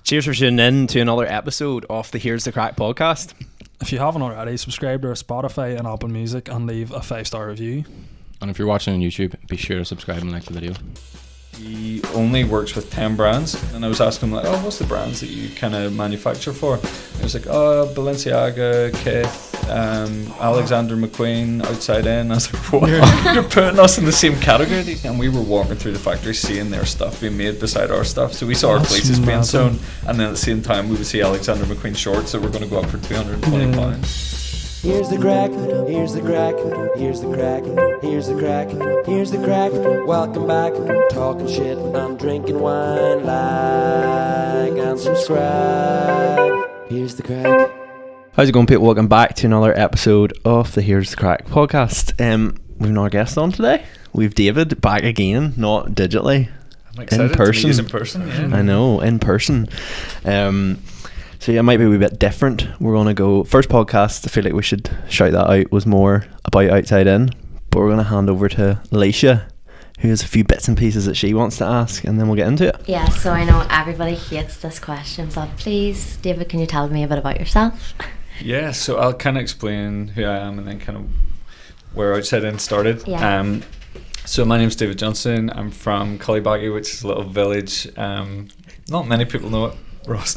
Cheers for tuning in to another episode of the Here's the Craic podcast. If you haven't already, subscribe to our Spotify and Apple Music and leave a 5-star review. And if you're watching on YouTube, be sure to subscribe and like the video. He only works with 10 brands, and I was asking him, like, oh, what's the brands that you kind of manufacture for? And he was like, oh, Balenciaga, Kith, Alexander McQueen, OutsideIn. I was like, what? You're putting us in the same category? And we were walking through the factory seeing their stuff being made beside our stuff. So we saw our fleeces being sewn, and then at the same time we would see Alexander McQueen shorts that were going to go up for £220. Here's the crack, here's the crack, here's the crack, here's the crack, here's the crack. Welcome back, talking shit and drinking wine. Like and subscribe. Here's the crack. How's it going, people? Welcome back to another episode of the Here's the Craic podcast. We've another guest on today. We've David back again, not digitally. I'm excited in person. To meet you in person. Yeah. I know, in person. So yeah, it might be a wee bit different. We're going to go, first podcast, I feel like we should shout that out, was more about OutsideIn, but we're going to hand over to Alicia, who has a few bits and pieces that she wants to ask, and then we'll get into it. Yeah, so I know everybody hates this question, but please, David, can you tell me a bit about yourself? Yeah, so I'll kind of explain who I am and then kind of where OutsideIn started. Yeah. So my name's David Johnston. I'm from Cullibaggy, which is a little village. Not many people know it. Ross.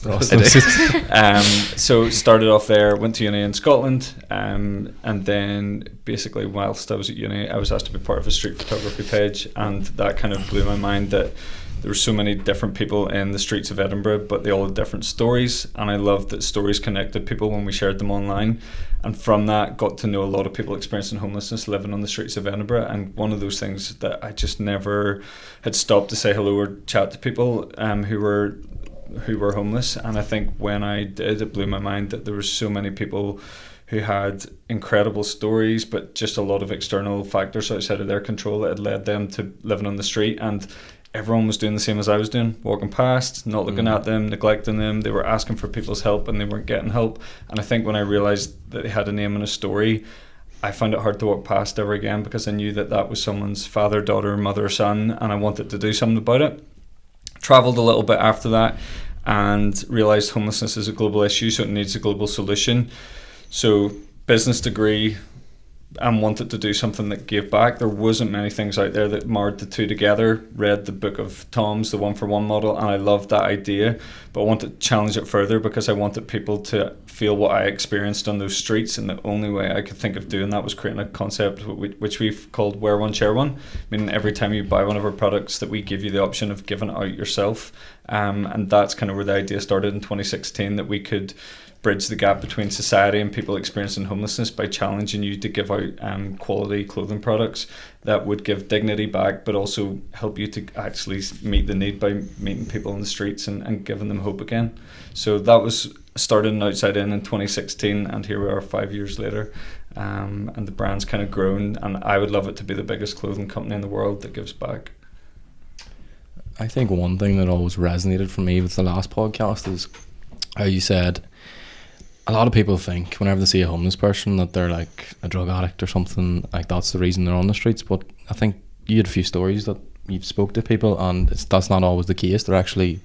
So started off there, went to uni in Scotland, and then basically whilst I was at uni I was asked to be part of a street photography page, and that kind of blew my mind that there were so many different people in the streets of Edinburgh, but they all had different stories, and I loved that stories connected people when we shared them online. And from that got to know a lot of people experiencing homelessness, living on the streets of Edinburgh. And one of those things that I just never had stopped to say hello or chat to people who were homeless. And I think when I did, it blew my mind that there were so many people who had incredible stories, but just a lot of external factors outside of their control that had led them to living on the street. And everyone was doing the same as I was doing, walking past, not looking at them, neglecting them. They were asking for people's help and they weren't getting help. And I think when I realised that they had a name and a story, I found it hard to walk past ever again, because I knew that that was someone's father, daughter, mother, son, and I wanted to do something about it. Travelled a little bit after that and realised homelessness is a global issue, so it needs a global solution. So business degree, and wanted to do something that gave back. There wasn't many things out there that married the two together. Read the book of Tom's, the 1-for-1 model, and I loved that idea, but I wanted to challenge it further because I wanted people to feel what I experienced on those streets, and the only way I could think of doing that was creating a concept which we've called Wear One, Share One. Meaning every time you buy one of our products that we give you the option of giving it out yourself, and that's kind of where the idea started in 2016, that we could bridge the gap between society and people experiencing homelessness by challenging you to give out quality clothing products that would give dignity back, but also help you to actually meet the need by meeting people on the streets and giving them hope again. So that was started in OutsideIn in 2016, and here we are 5 years later, and the brand's kind of grown, and I would love it to be the biggest clothing company in the world that gives back. I think one thing that always resonated for me with the last podcast is how you said a lot of people think whenever they see a homeless person that they're like a drug addict or something, like that's the reason they're on the streets. But I think you had a few stories that you've spoke to people, and that's not always the case. They're actually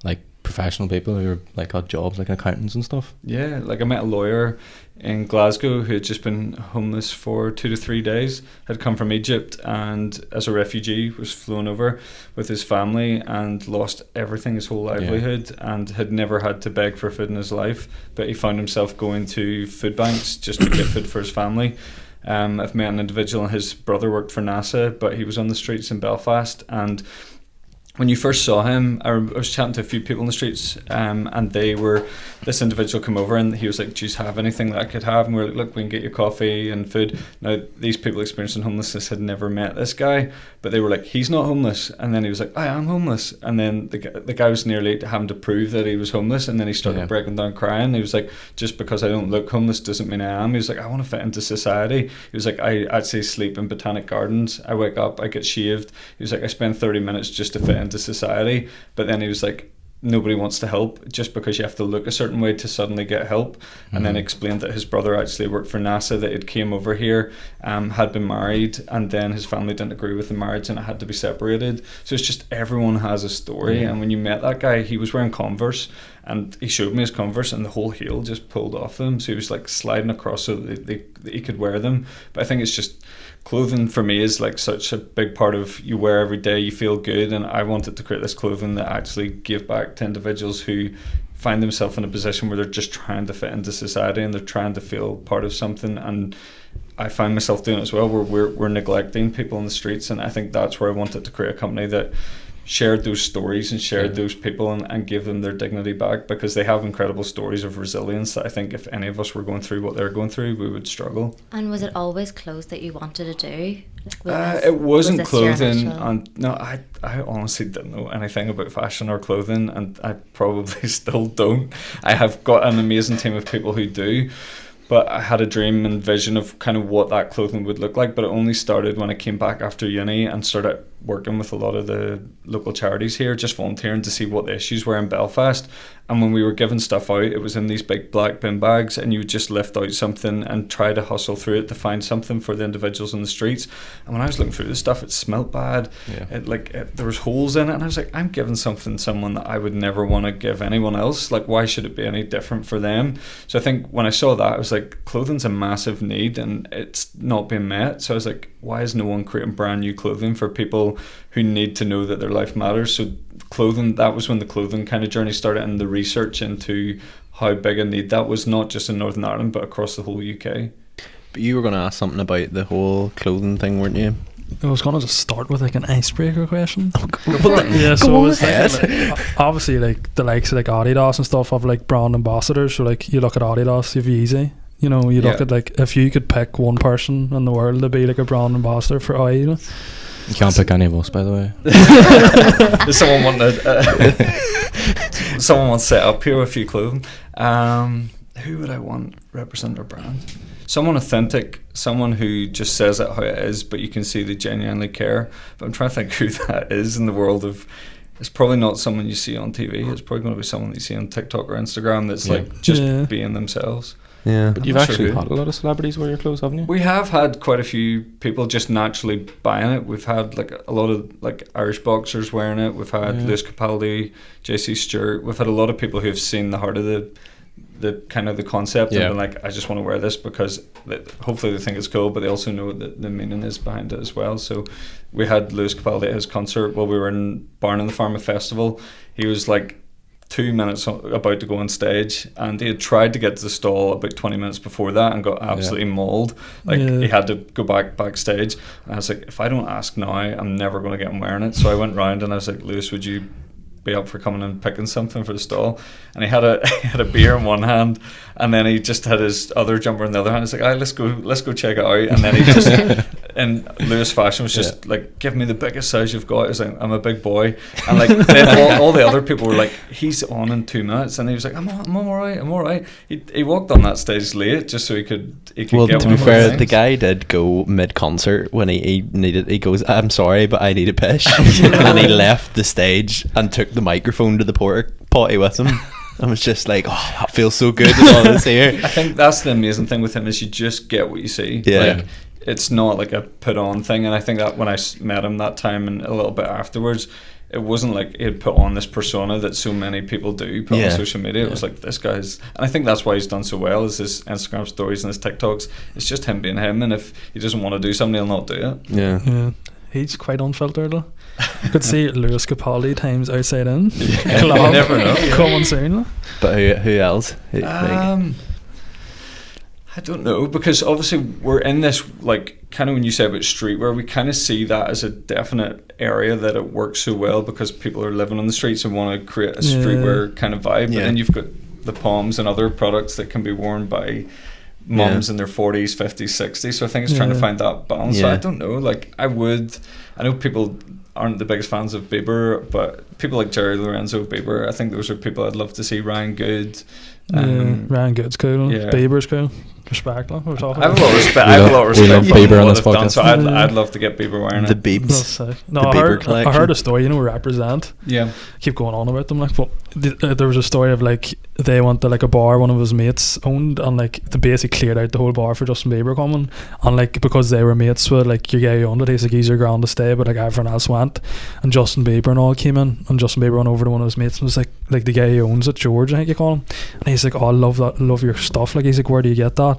like professional people who are like got jobs like accountants and stuff. Yeah, like I met a lawyer in Glasgow who had just been homeless for 2 to 3 days, had come from Egypt, and as a refugee was flown over with his family and lost everything, his whole livelihood, and had never had to beg for food in his life, but he found himself going to food banks just to get food for his family. I've met an individual, and his brother worked for NASA, but he was on the streets in Belfast, and when you first saw him, I was chatting to a few people in the streets, and this individual came over and he was like, do you have anything that I could have? And we were like, look, we can get you coffee and food. Now, these people experiencing homelessness had never met this guy, but they were like, he's not homeless. And then he was like, I am homeless. And then the guy was nearly having to prove that he was homeless, and then he started breaking down crying. He was like, just because I don't look homeless doesn't mean I am. He was like, I want to fit into society. He was like, I actually sleep in botanic gardens. I wake up, I get shaved. He was like, I spend 30 minutes just to fit into society. But then he was like, nobody wants to help just because you have to look a certain way to suddenly get help. And then explained that his brother actually worked for NASA, that it came over here, had been married, and then his family didn't agree with the marriage and it had to be separated. So it's just everyone has a story. And when you met that guy, he was wearing Converse, and he showed me his Converse, and the whole heel just pulled off them. So he was like sliding across so that he could wear them. But I think it's just, clothing for me is like such a big part of you wear every day, you feel good, and I wanted to create this clothing that actually give back to individuals who find themselves in a position where they're just trying to fit into society and they're trying to feel part of something. And I find myself doing it as well, where we're neglecting people in the streets, and I think that's where I wanted to create a company that shared those stories and shared those people and give them their dignity back, because they have incredible stories of resilience that I think if any of us were going through what they're going through, we would struggle. And was it always clothes that you wanted to do? It wasn't was this your clothing, initial- and no, I honestly didn't know anything about fashion or clothing, and I probably still don't. I have got an amazing team of people who do, but I had a dream and vision of kind of what that clothing would look like. But it only started when I came back after uni and started working with a lot of the local charities here, just volunteering to see what the issues were in Belfast. And when we were giving stuff out, it was in these big black bin bags, and you would just lift out something and try to hustle through it to find something for the individuals in the streets. And when I was looking through this stuff, it smelt bad. There was holes in it, and I was like, I'm giving something to someone that I would never want to give anyone else. Like, why should it be any different for them? So I think when I saw that, I was like, clothing's a massive need and it's not being met. So I was like, why is no one creating brand new clothing for people who need to know that their life matters? So clothing, that was when the clothing kind of journey started, and the research into how big a need that was, not just in Northern Ireland but across the whole UK. But you were going to ask something about the whole clothing thing, weren't you? I was going to just start with like an icebreaker question. Yeah, so go I on was ahead. thinking, like, obviously like the likes of like Adidas and stuff have like brand ambassadors. So like you look at Adidas, you've Yeezy. You know, you look at like, if you could pick one person in the world to be like a brand ambassador for Adidas. You can't pick any of us, by the way. Someone wants to set up here with a few clothing. Who would I want represent our brand? Someone authentic, someone who just says it how it is, but you can see they genuinely care. But I'm trying to think who that is in the world of. It's probably not someone you see on TV. It's probably going to be someone that you see on TikTok or Instagram that's like just being themselves. Yeah. But you've actually had a lot of celebrities wear your clothes, haven't you? We have had quite a few people just naturally buying it. We've had like a lot of like Irish boxers wearing it. We've had Lewis Capaldi, JC Stewart. We've had a lot of people who have seen the heart of the kind of the concept and been like, I just want to wear this because hopefully they think it's cool, but they also know what the meaning is behind it as well. So we had Lewis Capaldi at his concert while we were in Barn on the Farm Festival. He was like 2 minutes about to go on stage, and he had tried to get to the stall about 20 minutes before that and got absolutely mauled. He had to go backstage, and I was like, if I don't ask now, I'm never going to get him wearing it. So I went round and I was like, Lewis, would you be up for coming and picking something for the stall? And he had a beer in one hand, and then he just had his other jumper in the other hand. He's like, let's go check it out. And then he just in Lewis fashion was just like, give me the biggest size you've got. He's like, I'm a big boy. And like then all the other people were like, he's on in 2 minutes, and he was like, I'm all right. He walked on that stage late just so he could Well, get to one be of those fair, things. the guy did go mid-concert when he goes, I'm sorry, but I need a piss. And he left the stage and took the microphone to the porta potty with him. I was just like, oh, that feels so good with all this here. I think that's the amazing thing with him, is you just get what you see. Yeah. Like, it's not like a put on thing. And I think that when I met him that time and a little bit afterwards, it wasn't like he had put on this persona that so many people do put on social media. It was like, this guy's, and I think that's why he's done so well, is his Instagram stories and his TikToks. It's just him being him, and if he doesn't want to do something, he'll not do it. Yeah. He's quite unfiltered though. Could see Lewis Capaldi times outside-in. You never know. Coming soon. But who else? I don't know, because obviously we're in this, like, kind of when you say about streetwear, we kind of see that as a definite area that it works so well because people are living on the streets and want to create a streetwear kind of vibe. But then you've got the Palms and other products that can be worn by mums in their 40s, 50s, 60s. So I think it's trying to find that balance. So I don't know, like, I know people aren't the biggest fans of Bieber, but people like Jerry Lorenzo, Bieber. I think those are people I'd love to see. Ryan Good. Ryan Good's cool. Yeah. Bieber's cool. Respect, like, we're talking I have a about. lot of respect. I have a lot of We respect love for Bieber on what this they've done. podcast. So I'd love to get Bieber wearing The it. Biebs. That's sick. No, The I Bieber heard collection. a story, Represent. Yeah. Keep going on about them, like, but there was a story of like they went to like a bar one of his mates owned, and like they basically cleared out the whole bar for Justin Bieber coming, and like because they were mates with like your guy who owned it, he's like, he's your grand to stay, but like everyone else went, and Justin Bieber and all came in, and Justin Bieber went over to one of his mates and was like the guy who owns it, George I think you call him, and he's like, oh, I love your stuff, like he's like, where do you get that?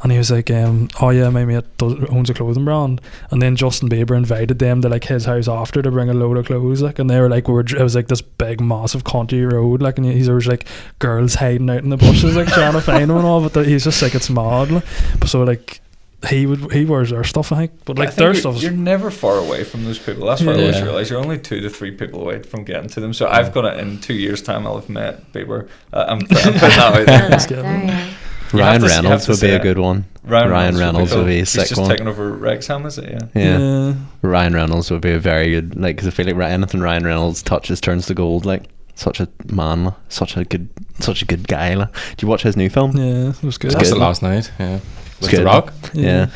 And he was like, oh yeah, my mate owns a clothing brand. And then Justin Bieber invited them to like his house after to bring a load of clothes, like, and they were like, it was like this big massive country road, like, and there was like girls hiding out in the bushes like trying to find him and all, but he's just like, it's mad, like. But so like he wears their stuff, I think, but like their stuff, you're never far away from those people. That's what I always realise. You're only 2 to 3 people away from getting to them. So I've got it in 2 years' time. I'll have met Bieber. I'm putting that out there. That's good. Ryan you Reynolds have would to be say a good one. Ryan Reynolds would be a sick He's just one. taking over Wrexham, is it? Yeah. Ryan Reynolds would be a very good, like, because I feel like anything Ryan Reynolds touches turns to gold. Like, such a man, such a good guy. Like. Do you watch his new film? Yeah, it was good. That's good. it last night. Yeah. With good. The Rock. Yeah.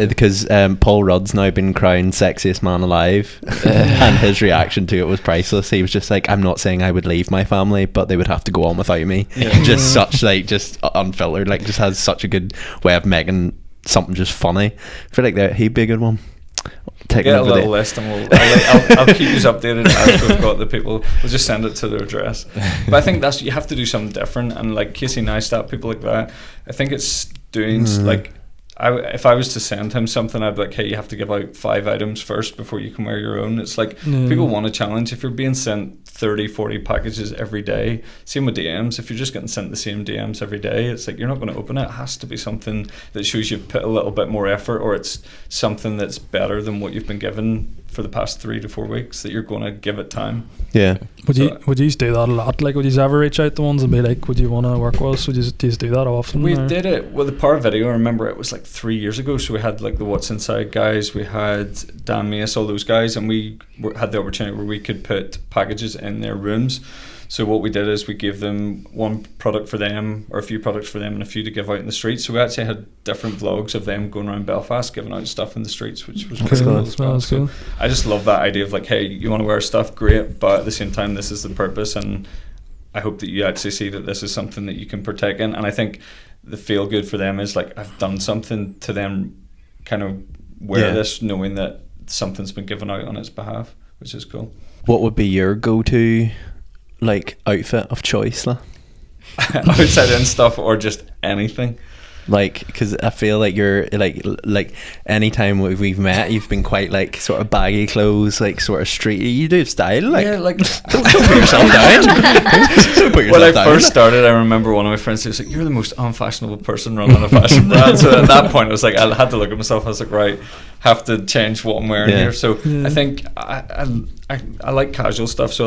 Because Paul Rudd's now been crowned sexiest man alive, and his reaction to it was priceless. He was just like, I'm not saying I would leave my family, but they would have to go on without me. Just such like, just unfiltered, like, just has such a good way of making something just funny. I feel like he'd be a good one. Get a little list and I'll keep you updated as we've got the people. We'll just send it to their address. But I think you have to do something different, and like Casey Neistat, people like that, I think it's doing like, if I was to send him something, I'd be like, hey, you have to give out 5 items first before you can wear your own. It's like, people want a challenge. If you're being sent 30-40 packages every day, same with DMs, if you're just getting sent the same DMs every day, it's like, you're not going to open it. It has to be something that shows you've put a little bit more effort, or it's something that's better than what you've been given for the past 3 to 4 weeks, that you're going to give it time. Yeah. Would you do that a lot? Like, would you ever reach out to ones and be like, would you want to work with us? Would you just do that often? We did it with the Power Video. I remember it was like 3 years ago. So we had like the What's Inside guys, we had Dan Mace, all those guys, and we had the opportunity where we could put packages in their rooms. So what we did is we gave them one product for them, or a few products for them, and a few to give out in the streets. So we actually had different vlogs of them going around Belfast giving out stuff in the streets, which was pretty cool as well. So I just love that idea of like, hey, you want to wear stuff, great, but at the same time, this is the purpose, and I hope that you actually see that this is something that you can partake in. And I think the feel good for them is like, I've done something to them kind of wear this, knowing that something's been given out on its behalf, which is cool. What would be your go-to like outfit of choice, like? OutsideIn stuff, or just anything? Like, because I feel like you're like anytime we've met, you've been quite like sort of baggy clothes, like sort of street. You do have style, like, yeah, like don't put yourself down. Don't put yourself when I down. first started, I remember one of my friends was like, "You're the most unfashionable person running a fashion brand." So at that point, I was like, I had to look at myself. I was like, right, have to change what I'm wearing here. So I think I like casual stuff. So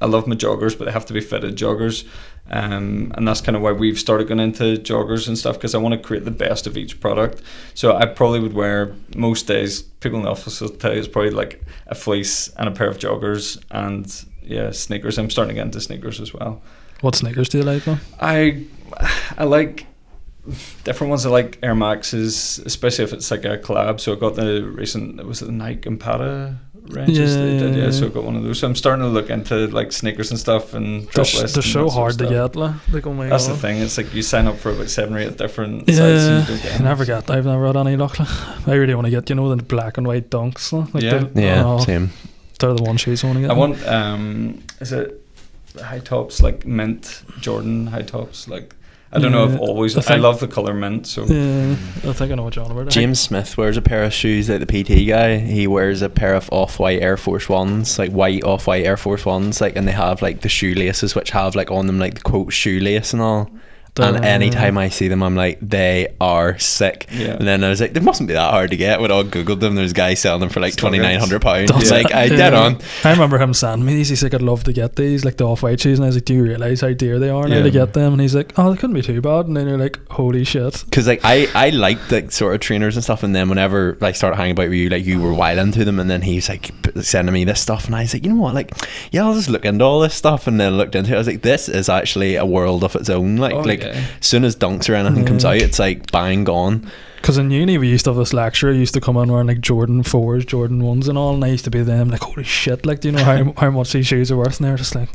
I love my joggers, but they have to be fitted joggers. And that's kind of why we've started going into joggers and stuff, because I want to create the best of each product. So I probably would wear, most days, people in the office will tell you, it's probably like a fleece and a pair of joggers and sneakers. I'm starting to get into sneakers as well. What sneakers do you like, though? I like different ones. I like Air Maxes, especially if it's like a collab. So I got the recent, was it the Nike Impala ranges they did? So I got one of those. So I'm starting to look into like sneakers and stuff, and drop lists. They're so hard to get, like, oh my that's God. the thing. It's like you sign up for about 7 or 8 different sites. And you don't get any. I've never had any luck. Like. I really want to get, the black and white dunks. Like, same. They're the one shoes I want to get. I want is it high tops, like mint Jordan high tops, like, I don't know if always. I love the colour mint. So I think I know what you're on about. James Smith wears a pair of shoes, like the PT guy. He wears a pair of off-white Air Force Ones, like white off-white Air Force Ones, like, and they have like the shoelaces which have like on them like the quote shoelace and all. And anytime I see them, I'm like, they are sick. Yeah. And then I was like, they mustn't be that hard to get. When I googled them, there's guys selling them for like £2,900. I That's was like, I dead on. I remember him sending me these. He's like, I'd love to get these, like the off-white shoes. And I was like, do you realise how dear they are now to get them? And he's like, oh, they couldn't be too bad. And then you're like, holy shit. Because like I liked like sort of trainers and stuff, and then whenever like started hanging about with you, like you were wild into them, and then he's like sending me this stuff, and I was like, you know what, like yeah, I'll just look into all this stuff. And then I looked into it, I was like, this is actually a world of its own. Like as soon as Dunks or anything comes out, it's like bang, gone. Because in uni we used to have this lecturer who used to come in wearing like Jordan 4s, Jordan 1s and all, and I used to be them like, holy shit, like do you know how much these shoes are worth? And they're just like,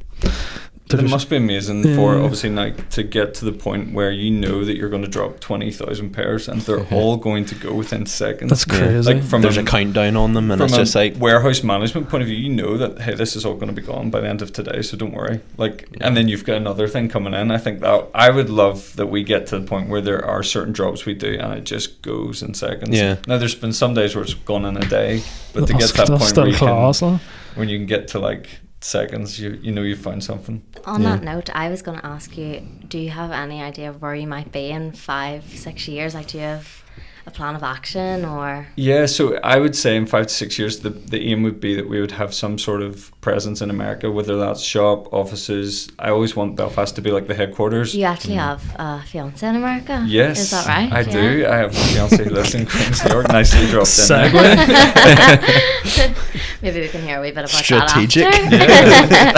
it must be amazing for obviously like to get to the point where you know that you're going to drop 20,000 pairs and they're all going to go within seconds. That's crazy. Like there's a countdown on them, and it's just like warehouse management point of view, you know that hey, this is all going to be gone by the end of today, so don't worry. Like, and then you've got another thing coming in. I think that I would love that we get to the point where there are certain drops we do and it just goes in seconds. Yeah. Now there's been some days where it's gone in a day, but to get to that point where you can, when you can get to like seconds, you know you've found something. On that note, I was going to ask you, do you have any idea of where you might be in 5-6 years? Like, do you have a plan of action or? Yeah, so I would say in 5 to 6 years the aim would be that we would have some sort of presence in America, whether that's shop, offices. I always want Belfast to be like the headquarters. You actually have a fiance in America? Yes. Is that right? I do. I have a fiance who lives in Queens, New York. Nicely dropped in there. Maybe we can hear a wee bit about strategic. That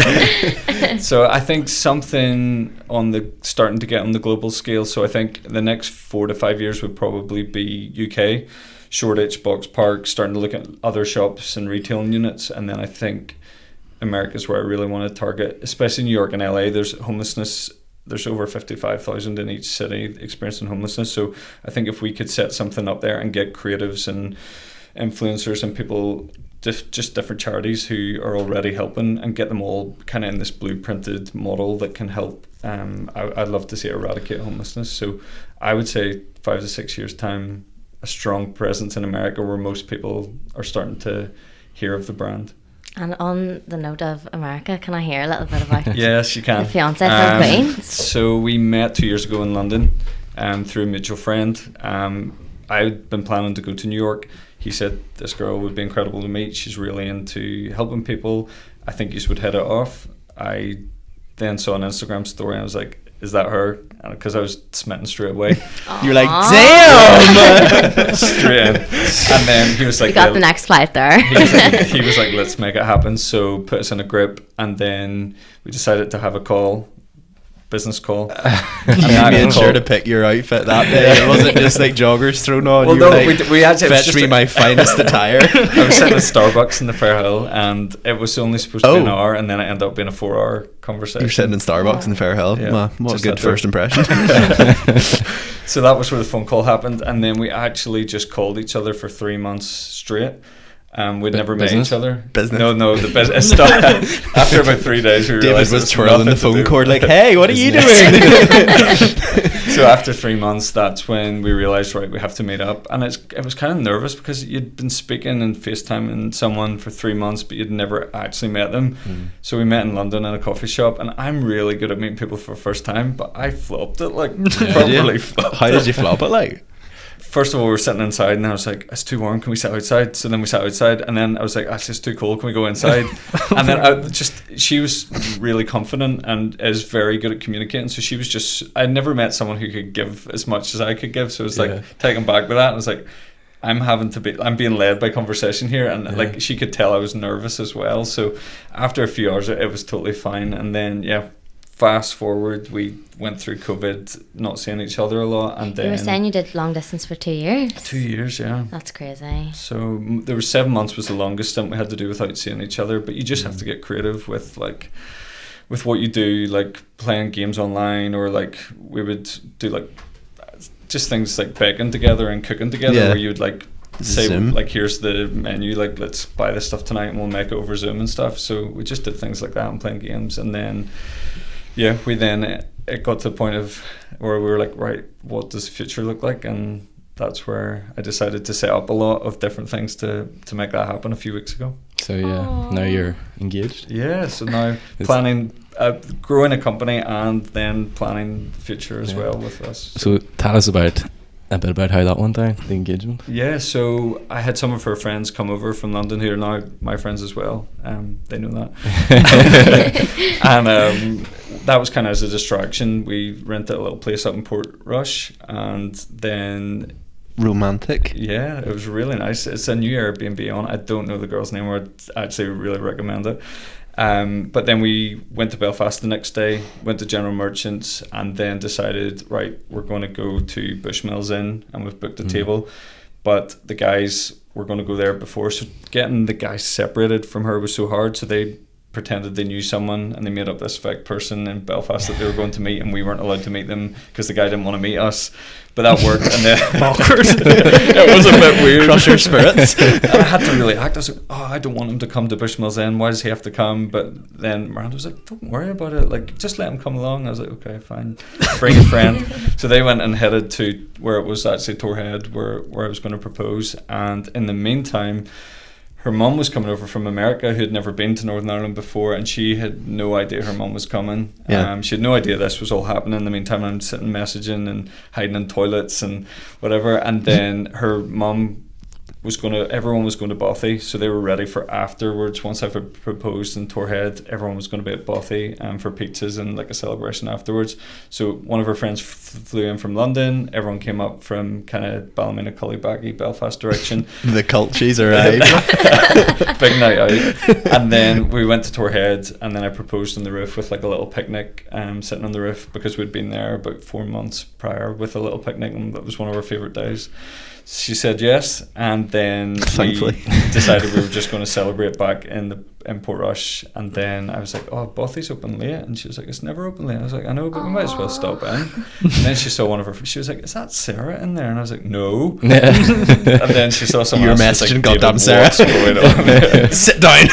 after. So I think something starting to get on the global scale. So I think the next 4 to 5 years would probably be UK, Shoreditch, Box Park, starting to look at other shops and retailing units. And then I think America's where I really want to target, especially New York and LA. There's homelessness. There's over 55,000 in each city experiencing homelessness. So I think if we could set something up there and get creatives and influencers and people, just different charities who are already helping, and get them all kind of in this blueprinted model that can help. I'd love to see eradicate homelessness. So I would say 5 to 6 years time, a strong presence in America where most people are starting to hear of the brand. And on the note of America, can I hear a little bit about yes, you can. your fiance from Queens? So we met 2 years ago in London through a mutual friend. I'd been planning to go to New York. He said this girl would be incredible to meet. She's really into helping people. I think you would hit it off. I then saw an Instagram story and I was like, is that her? Because I was smitten straight away. You're like, damn! Straight in. And then he was like, you got the next flight there. he was like, let's make it happen. So put us in a group, and then we decided to have a call. Business call. You made sure to pick your outfit that day. It wasn't just like joggers thrown on. Well, you no, were like, we had to fetch me my finest attire. I was sitting at Starbucks in the Fair Hill, and it was only supposed to be an hour, and then it ended up being a 4-hour conversation. You're sitting in Starbucks in the Fair Hill. Yeah, what a good first impression. So that was where the phone call happened, and then we actually just called each other for 3 months straight. We'd never met each other. Business? No, the business stuff. After about 3 days, we David was twirling the phone cord like, hey, what are you doing? So after 3 months, that's when we realised, right, we have to meet up. And it was kind of nervous because you'd been speaking and FaceTiming someone for 3 months, but you'd never actually met them. So we met in London in a coffee shop, and I'm really good at meeting people for the first time, but I flopped it, like, properly flopped. How did you flop it, like? First of all, we were sitting inside, and I was like, it's too warm, can we sit outside? So then we sat outside, and then I was like, actually, it's too cold, can we go inside? And then she was really confident and is very good at communicating, so she was just, I'd never met someone who could give as much as I could give, so it was like taken back by that, and I was like, I'm being led by conversation here, and like she could tell I was nervous as well. So after a few hours, it was totally fine, and then fast forward, we went through COVID, not seeing each other a lot, and then you were saying you did long distance for 2 years. 2 years, yeah. That's crazy. So there was 7 months was the longest stint we had to do without seeing each other. But you just have to get creative with what you do, like playing games online, or like we would do like just things like baking together and cooking together, where you would like say Zoom. Like, here's the menu, like let's buy this stuff tonight and we'll make it over Zoom and stuff. So we just did things like that and playing games, and then it got to the point of where we were like, right, what does the future look like? And that's where I decided to set up a lot of different things to make that happen a few weeks ago. So now you're engaged. Yeah, so now planning growing a company and then planning the future as well with us. So tell us a bit about how that went down, the engagement. Yeah, so I had some of her friends come over from London who are now my friends as well. They know that. And that was kind of as a distraction. We rented a little place up in Portrush, and then... Romantic. Yeah, it was really nice. It's a new Airbnb on. I don't know the girl's name, or I'd actually really recommend it. But then we went to Belfast the next day, went to General Merchants, and then decided, right, we're going to go to Bushmills Inn, and we've booked a table. But the guys were going to go there before, so getting the guys separated from her was so hard. So they pretended they knew someone, and they made up this fake person in Belfast that they were going to meet, and we weren't allowed to meet them because the guy didn't want to meet us. But that worked, and then awkward. It was a bit weird. Crush your spirits. And I had to really act. I was like, oh, I don't want him to come to Bushmills Inn. Why does he have to come? But then Miranda was like, don't worry about it. Like, just let him come along. I was like, okay, fine. Bring a friend. So they went and headed to where it was actually Torhead, where I was going to propose. And in the meantime, her mum was coming over from America, who had never been to Northern Ireland before, and she had no idea her mum was coming. Yeah. She had no idea this was all happening. In the meantime, I'm sitting messaging and hiding in toilets and whatever. And then her mum everyone was going to Bothy, so they were ready for afterwards. Once I proposed in Torhead, everyone was going to be at Bothy for pizzas and like a celebration afterwards. So one of her friends flew in from London. Everyone came up from kind of Ballymena, Cullibaggy, Belfast direction. The cultures arrived. Big night out. And then we went to Torhead, and then I proposed on the roof with like a little picnic, sitting on the roof, because we'd been there about 4 months prior with a little picnic, and that was one of our favourite days. She said yes, and then Thankfully. we decided we were just going to celebrate back in Portrush. And then I was like, oh, Bothy's open late, and she was like, it's never open late. I was like, I know, but we might as well stop in. And then she saw one of her, she was like, is that Sarah in there? And I was like, no. And then she saw someone You're else. messaging Like, goddamn David, Sarah. Sit down.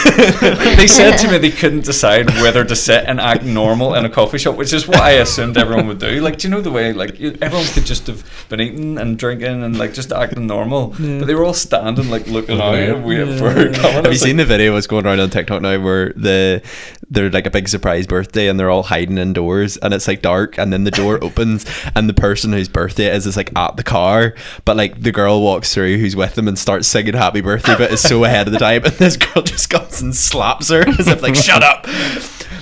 They said to me they couldn't decide whether to sit and act normal in a coffee shop, which is what I assumed everyone would do. Like, do you know the way, like, everyone could just have been eating and drinking and like just acting normal, but they were all standing like looking out and waiting for her coming. Have you seen the video that's going around on TikTok now where they're like a big surprise birthday and they're all hiding indoors, and it's like dark, and then the door opens and the person whose birthday it is like at the car, but like the girl walks through who's with them and starts singing happy birthday, but is so ahead of the time, and this girl just comes and slaps her as if like, shut up.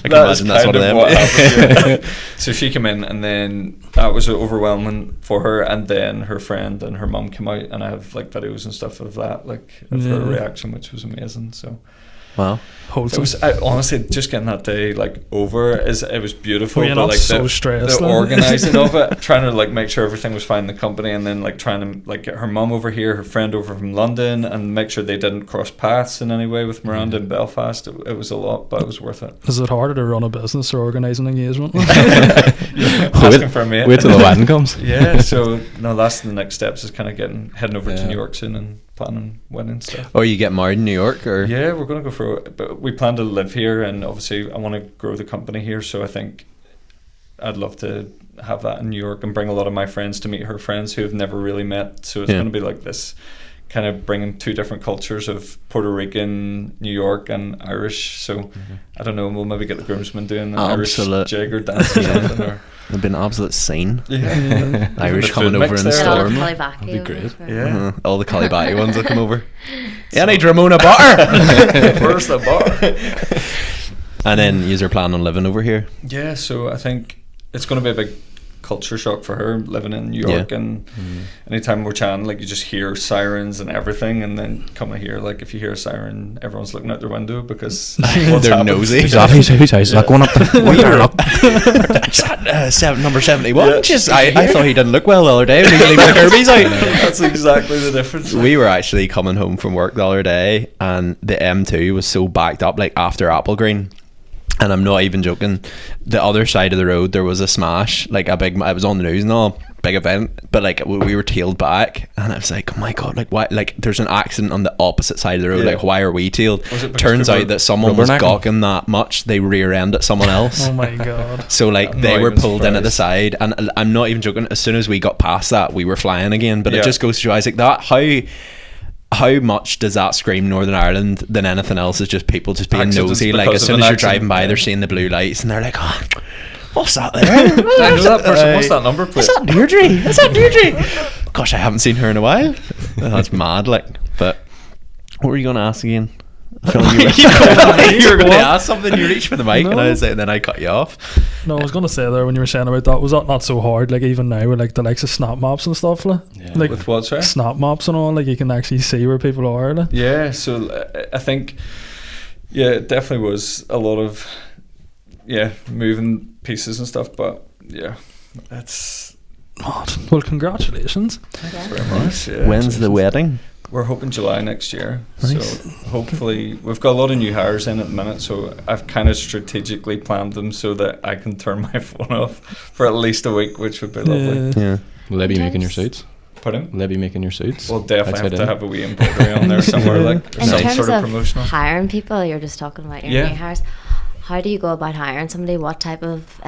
I can imagine that's one of them. What happened, yeah. So she came in, and then that was overwhelming for her, and then her friend and her mum came out, and I have like videos and stuff of that, like of her reaction, which was amazing. So wow. It was, honestly, just getting that day like over, it was beautiful. Well, you're but not like so stressed, the like. organising of it, trying to like make sure everything was fine in the company, and then like trying to like get her mum over here, her friend over from London, and make sure they didn't cross paths in any way with Miranda in Belfast. It was a lot, but it was worth it. Is it harder to run a business or organise an engagement? Asking for a mate. Wait till the wedding comes. Yeah, so no, that's the next steps, is kind of heading over to New York soon and planning wedding stuff. Or you get married in New York, or? Yeah, we're going to go but we plan to live here, and obviously I want to grow the company here, so I think I'd love to have that in New York and bring a lot of my friends to meet her friends who have never really met. So it's going to be like this kind of bringing two different cultures of Puerto Rican, New York, and Irish. So I don't know, we'll maybe get the groomsmen doing an Irish jig or dance or something. Or it'd be an absolute scene. Yeah. Irish The coming food over mix in the there. storm. That'd be great. Yeah. All the Cullibaggy ones will come over. Yeah, I need Ramona butter. Where's the bar? And then you're planning on living over here. Yeah, so I think it's going to be a big culture shock for her living in New York, and anytime we're chatting, like, you just hear sirens and everything, and then coming here, like, if you hear a siren, everyone's looking out their window because they're nosy. Whose house is that going up there? Number 71. Yeah. Just, I thought he didn't look well the other day when he was leaving the Kirby's out. That's exactly the difference. We were actually coming home from work the other day, and the M2 was so backed up, like after Applegreen. And I'm not even joking, the other side of the road there was a smash, like a big, I was on the news and all, big event, but like we were tailed back, and I was like, oh my god, like why, like there's an accident on the opposite side of the road, like why are we tailed? Turns out that someone was gawking that much, they rear-ended someone else. Oh my god. So like they were pulled in at the side, and I'm not even joking, as soon as we got past that we were flying again, but it just goes to show, I was like, that, how much does that scream Northern Ireland than anything else? Is just people just being Accidents nosy. Like because as of soon an as you're accident, driving by, yeah. they're seeing the blue lights and they're like, oh, what's that there? I know that person. What's that number plate? Is that Deirdre? Is that Deirdre? Gosh, I haven't seen her in a while. That's mad. Like, but what were you going to ask again? I feel like you were going to ask something. You reached for the mic, and then I cut you off. No, I was gonna say there when you were saying about that, was that not so hard? Like even now with like the likes of snap maps and stuff, like, like With what, sorry? snap maps and all, like you can actually see where people are. Like. Yeah, so I think, yeah, it definitely was a lot of, moving pieces and stuff, but yeah, that's Mad. Well, congratulations. very much. Yeah. When's the wedding? We're hoping July next year. Nice. So hopefully, we've got a lot of new hires in at the minute, so I've kind of strategically planned them so that I can turn my phone off for at least a week, which would be lovely. Yeah. Will they be making your suits? Pardon? Will they be making your suits? We'll definitely Outside have to in? have a wee embroidery on there somewhere, like In some terms sort of of promotional. hiring people, you're just talking about your Yeah. new hires. How do you go about hiring somebody? What type of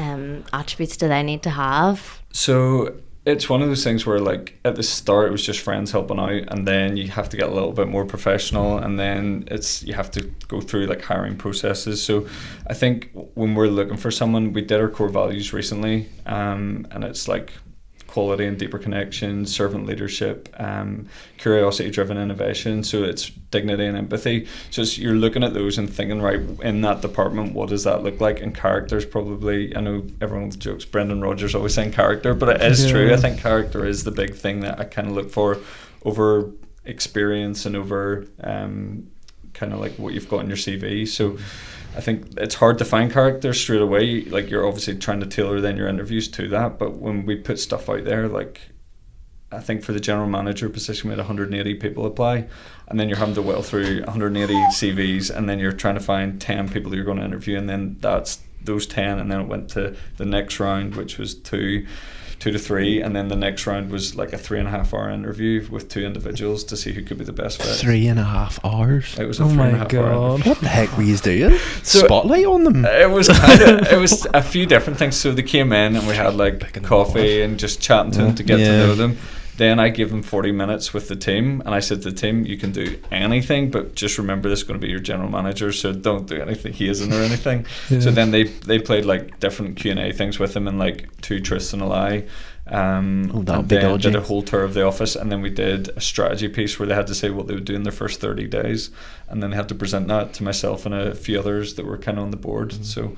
attributes do they need to have? So it's one of those things where, like, at the start it was just friends helping out, and then you have to get a little bit more professional, and then you have to go through like hiring processes. So I think when we're looking for someone, we did our core values recently, and it's like quality and deeper connection, servant leadership, curiosity driven innovation. So it's dignity and empathy. So you're looking at those and thinking, right, in that department, what does that look like? And character's probably, I know everyone jokes Brendan Rodgers always saying character, but it is true. I think character is the big thing that I kind of look for over experience and over kind of like what you've got in your CV. So I think it's hard to find characters straight away. Like, you're obviously trying to tailor then your interviews to that, but when we put stuff out there, like, I think for the general manager position we had 180 people apply, and then you're having to well through 180 CVs, and then you're trying to find 10 people that you're going to interview, and then that's those 10, and then it went to the next round, which was two to three, and then the next round was like a 3.5 hour interview with 2 individuals to see who could be the best fit. 3.5 hours. It was a Oh my 3.5 hour God. interview. What the heck were you doing? So- Spotlight on them. It was kind of, it was a few different things. So they came in and we had like coffee and just chatting to them to get to know them. Then I gave them 40 minutes with the team, and I said to the team, you can do anything, but just remember this is going to be your general manager, so don't do anything he isn't or anything. Yeah. So then they played like different Q&A things with him, and like 2 truths and a lie. That And would be then dodgy. did a whole tour of the office, and then we did a strategy piece where they had to say what they would do in their first 30 days, and then they had to present that to myself and a few others that were kind of on the board. So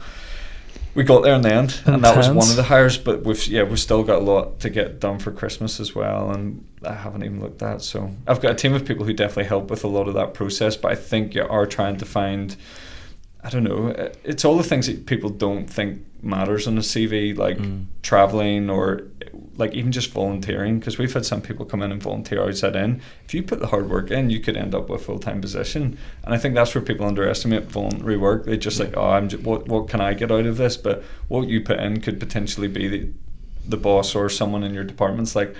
we got there in the end, and that was Intense. one of the hires. But we've still got a lot to get done for Christmas as well, and I haven't even looked at. So I've got a team of people who definitely help with a lot of that process. But I think you are trying to find, I don't know, it's all the things that people don't think matters on a CV, like traveling or like even just volunteering, because we've had some people come in and volunteer outside in. If you put the hard work in, you could end up with a full-time position, and I think that's where people underestimate voluntary work. They just like, oh, what can I get out of this? But what you put in could potentially be the boss or someone in your department's like,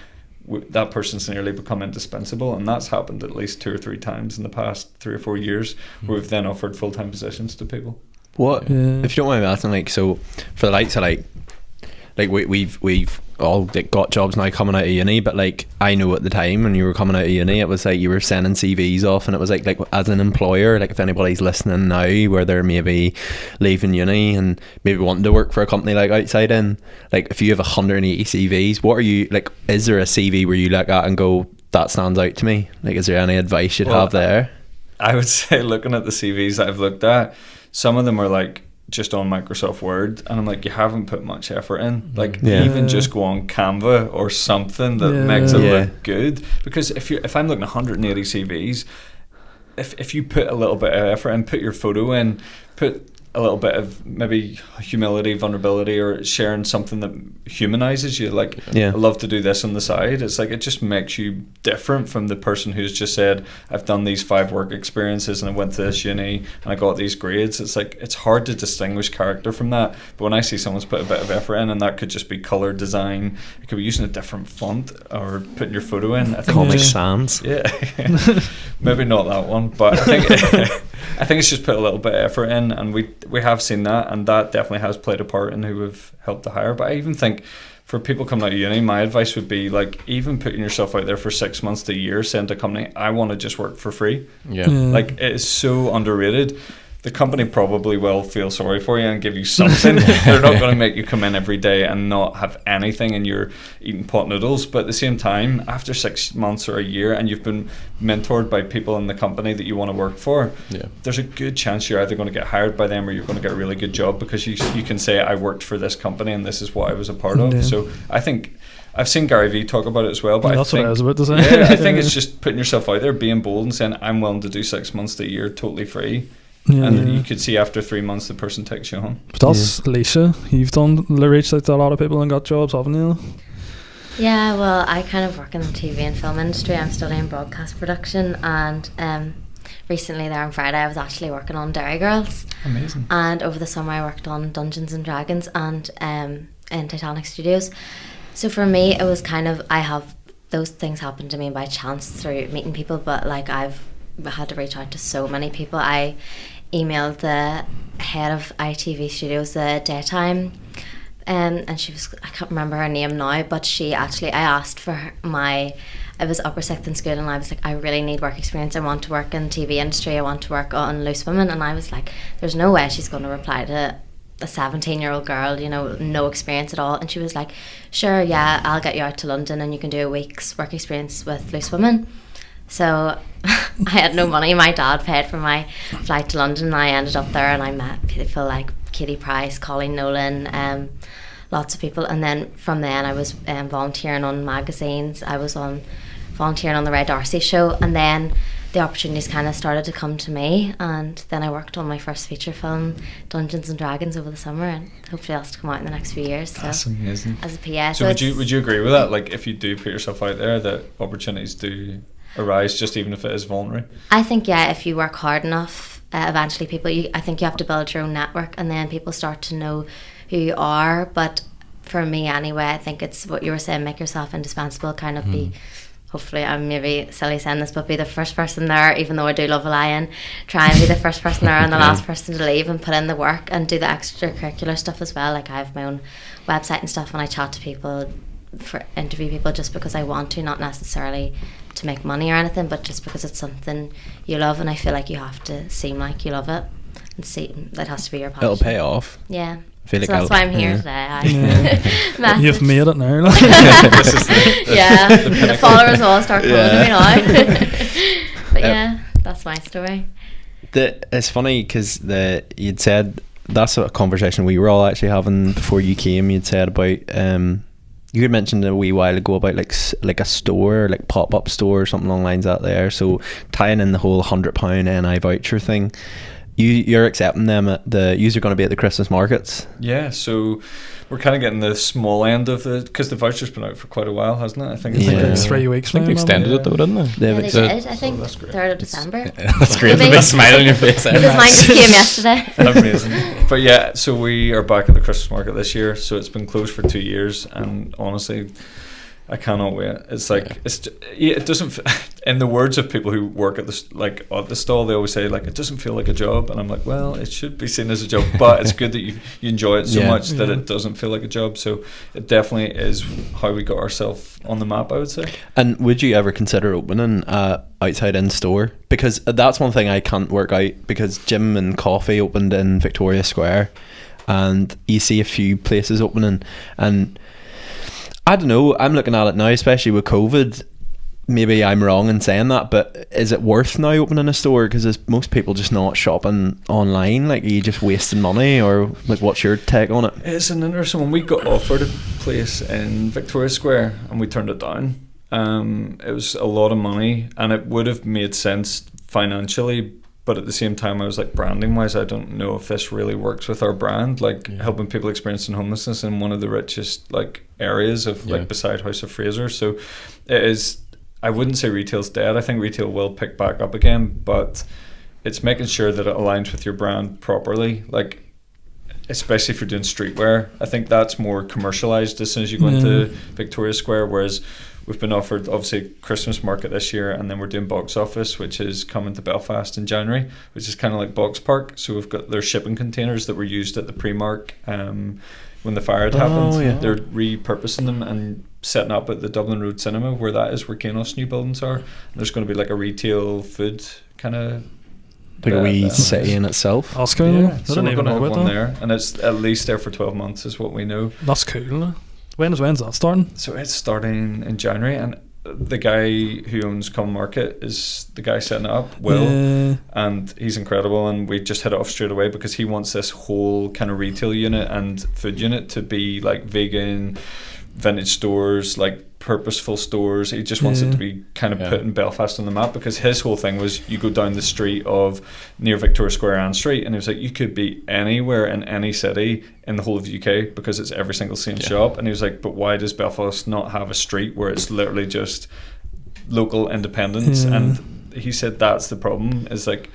that person's nearly become indispensable, and that's happened at least 2 or 3 times in the past 3 or 4 years, where we've then offered full-time positions to people. What, Yeah. if you don't mind me asking, like, so for the likes of like we've all like, got jobs now coming out of uni, but like I know at the time when you were coming out of uni, it was like you were sending CVs off, and it was like as an employer, like if anybody's listening now where they're maybe leaving uni and maybe wanting to work for a company like OutsideIn, like if you have 180 CVs, what are you like? Is there a CV where you look at and go, that stands out to me? Like, is there any advice you'd have there? I would say, looking at the CVs that I've looked at, some of them are like just on Microsoft Word, and I'm like, you haven't put much effort in. Like, Yeah. even just go on Canva or something that makes it Yeah. look good. Because if I'm looking at 180 CVs, if you put a little bit of effort in, put your photo in, put a little bit of maybe humility, vulnerability, or sharing something that humanizes you. Like, Yeah. I love to do this on the side. It's like, it just makes you different from the person who's just said, I've done these 5 work experiences and I went to this uni and I got these grades. It's like, it's hard to distinguish character from that. But when I see someone's put a bit of effort in, and that could just be color design, it could be using a different font or putting your photo in. I think Comic just- Sans. yeah, maybe not that one, but I think I think it's just put a little bit of effort in, and we have seen that, and that definitely has played a part in who we've helped to hire. But I even think for people coming out of uni, my advice would be like even putting yourself out there for 6 months to a year, saying to a company, I want to just work for free. Like it is so underrated. The company probably will feel sorry for you and give you something. They're not going to make you come in every day and not have anything and you're eating pot noodles. But at the same time, after 6 months or a year and you've been mentored by people in the company that you want to work for, there's a good chance you're either going to get hired by them or you're going to get a really good job, because you can say, I worked for this company and this is what I was a part of. So I think I've seen Gary Vee talk about it as well, but that's what I was about to say. I think it's just putting yourself out there, being bold and saying, I'm willing to do 6 months to a year totally free. And you could see after 3 months the person takes you home. But that's Alicia, you've reached out to a lot of people and got jobs, haven't you? Yeah, well, I kind of work in the TV and film industry. I'm studying broadcast production, and recently there on Friday I was actually working on Dairy Girls. Amazing. And over the summer I worked on Dungeons and Dragons and in Titanic Studios. So for me it was kind of, I have those things happen to me by chance through meeting people, but like I've had to reach out to so many people. I emailed the head of ITV Studios, the daytime, and she was, I can't remember her name now, but she actually, I asked for I was upper sixth in school and I was like, I really need work experience. I want to work in TV industry. I want to work on Loose Women. And I was like, there's no way she's going to reply to a 17-year-old girl, you know, no experience at all. And she was like, sure, yeah, I'll get you out to London and you can do a week's work experience with Loose Women. So I had no money. My dad paid for my flight to London and I ended up there and I met people like Katie Price, Colleen Nolan, lots of people. And then from then I was volunteering on magazines. I was volunteering on the Ray Darcy show, and then the opportunities kind of started to come to me, and then I worked on my first feature film, Dungeons and Dragons, over the summer, and hopefully that's to come out in the next few years. That's so, amazing. As a PA. So would you agree with that? Like if you do put yourself out there, that opportunities do arise, just even if it is voluntary? I think, yeah, if you work hard enough, eventually I think you have to build your own network, and then people start to know who you are. But for me anyway, I think it's what you were saying, make yourself indispensable, kind of be, hopefully I'm maybe silly saying this, but be the first person there, even though I do love a lion, try and be the first person there and the last person to leave, and put in the work and do the extracurricular stuff as well. Like I have my own website and stuff, and I chat to people, interview people just because I want to, not necessarily to make money or anything, but just because it's something you love, and I feel like you have to seem like you love it and see that has to be your passion. It'll pay off. Yeah. I feel like that's why I'm here today. You've made it now. This is the followers will all start coming to me now. But yeah, that's my story. It's funny because you'd said that's a conversation we were all actually having before you came. You'd said about you had mentioned a wee while ago about like a store, like pop-up store or something along the lines out there. So tying in the whole £100 NI voucher thing, you're accepting them at you're going to be at the Christmas markets. Yeah, so we're kind of getting the small end of it, because the voucher's been out for quite a while, hasn't it? I think it's like 3 weeks. I think they extended it though, didn't they? Yeah, they did. I think 3rd of December. That's great. The big smile on your face. Because mine just came yesterday. Amazing. But yeah, so we are back at the Christmas market this year. So it's been closed for 2 years, and honestly, I cannot wait. It's like it doesn't. In the words of people who work at the stall, they always say like it doesn't feel like a job, and I'm like, well, it should be seen as a job, but it's good that you enjoy it so much that it doesn't feel like a job. So it definitely is how we got ourselves on the map, I would say. And would you ever consider opening a OutsideIn store? Because that's one thing I can't work out, because Gym and Coffee opened in Victoria Square, and you see a few places opening, and I don't know, I'm looking at it now, especially with COVID. Maybe I'm wrong in saying that, but is it worth now opening a store? Because most people just not shopping online. Like, are you just wasting money, or like, what's your take on it? It's an interesting one. We got offered a place in Victoria Square and we turned it down. It was a lot of money, and it would have made sense financially, but at the same time I was like, branding wise, I don't know if this really works with our brand, like helping people experiencing homelessness in one of the richest like areas of like beside House of Fraser. So it is, I wouldn't say retail's dead. I think retail will pick back up again, but it's making sure that it aligns with your brand properly. Like, especially if you're doing streetwear, I think that's more commercialized as soon as you go into Victoria Square, whereas we've been offered obviously Christmas market this year, and then we're doing Box Office, which is coming to Belfast in January, which is kind of like Box Park. So we've got their shipping containers that were used at the Primark when the fire had happened. Yeah. They're repurposing them and setting up at the Dublin Road Cinema, where that is, where Kanos' new buildings are. And there's going to be like a retail food kind of like a wee city in itself. That's cool. Yeah, I so didn't we're even going to know have about one that. there, and it's at least there for 12 months is what we know. That's cool. When's that starting? So it's starting in January, and the guy who owns Common Market is the guy setting it up, Will, and he's incredible, and we just hit it off straight away because he wants this whole kind of retail unit and food unit to be like vegan, vintage stores, like purposeful stores. He just wants it to be kind of putting Belfast on the map, because his whole thing was you go down the street of near Victoria Square Ann Street, and he was like, you could be anywhere in any city in the whole of the UK because it's every single same shop. And he was like, but why does Belfast not have a street where it's literally just local independence? And he said that's the problem, is like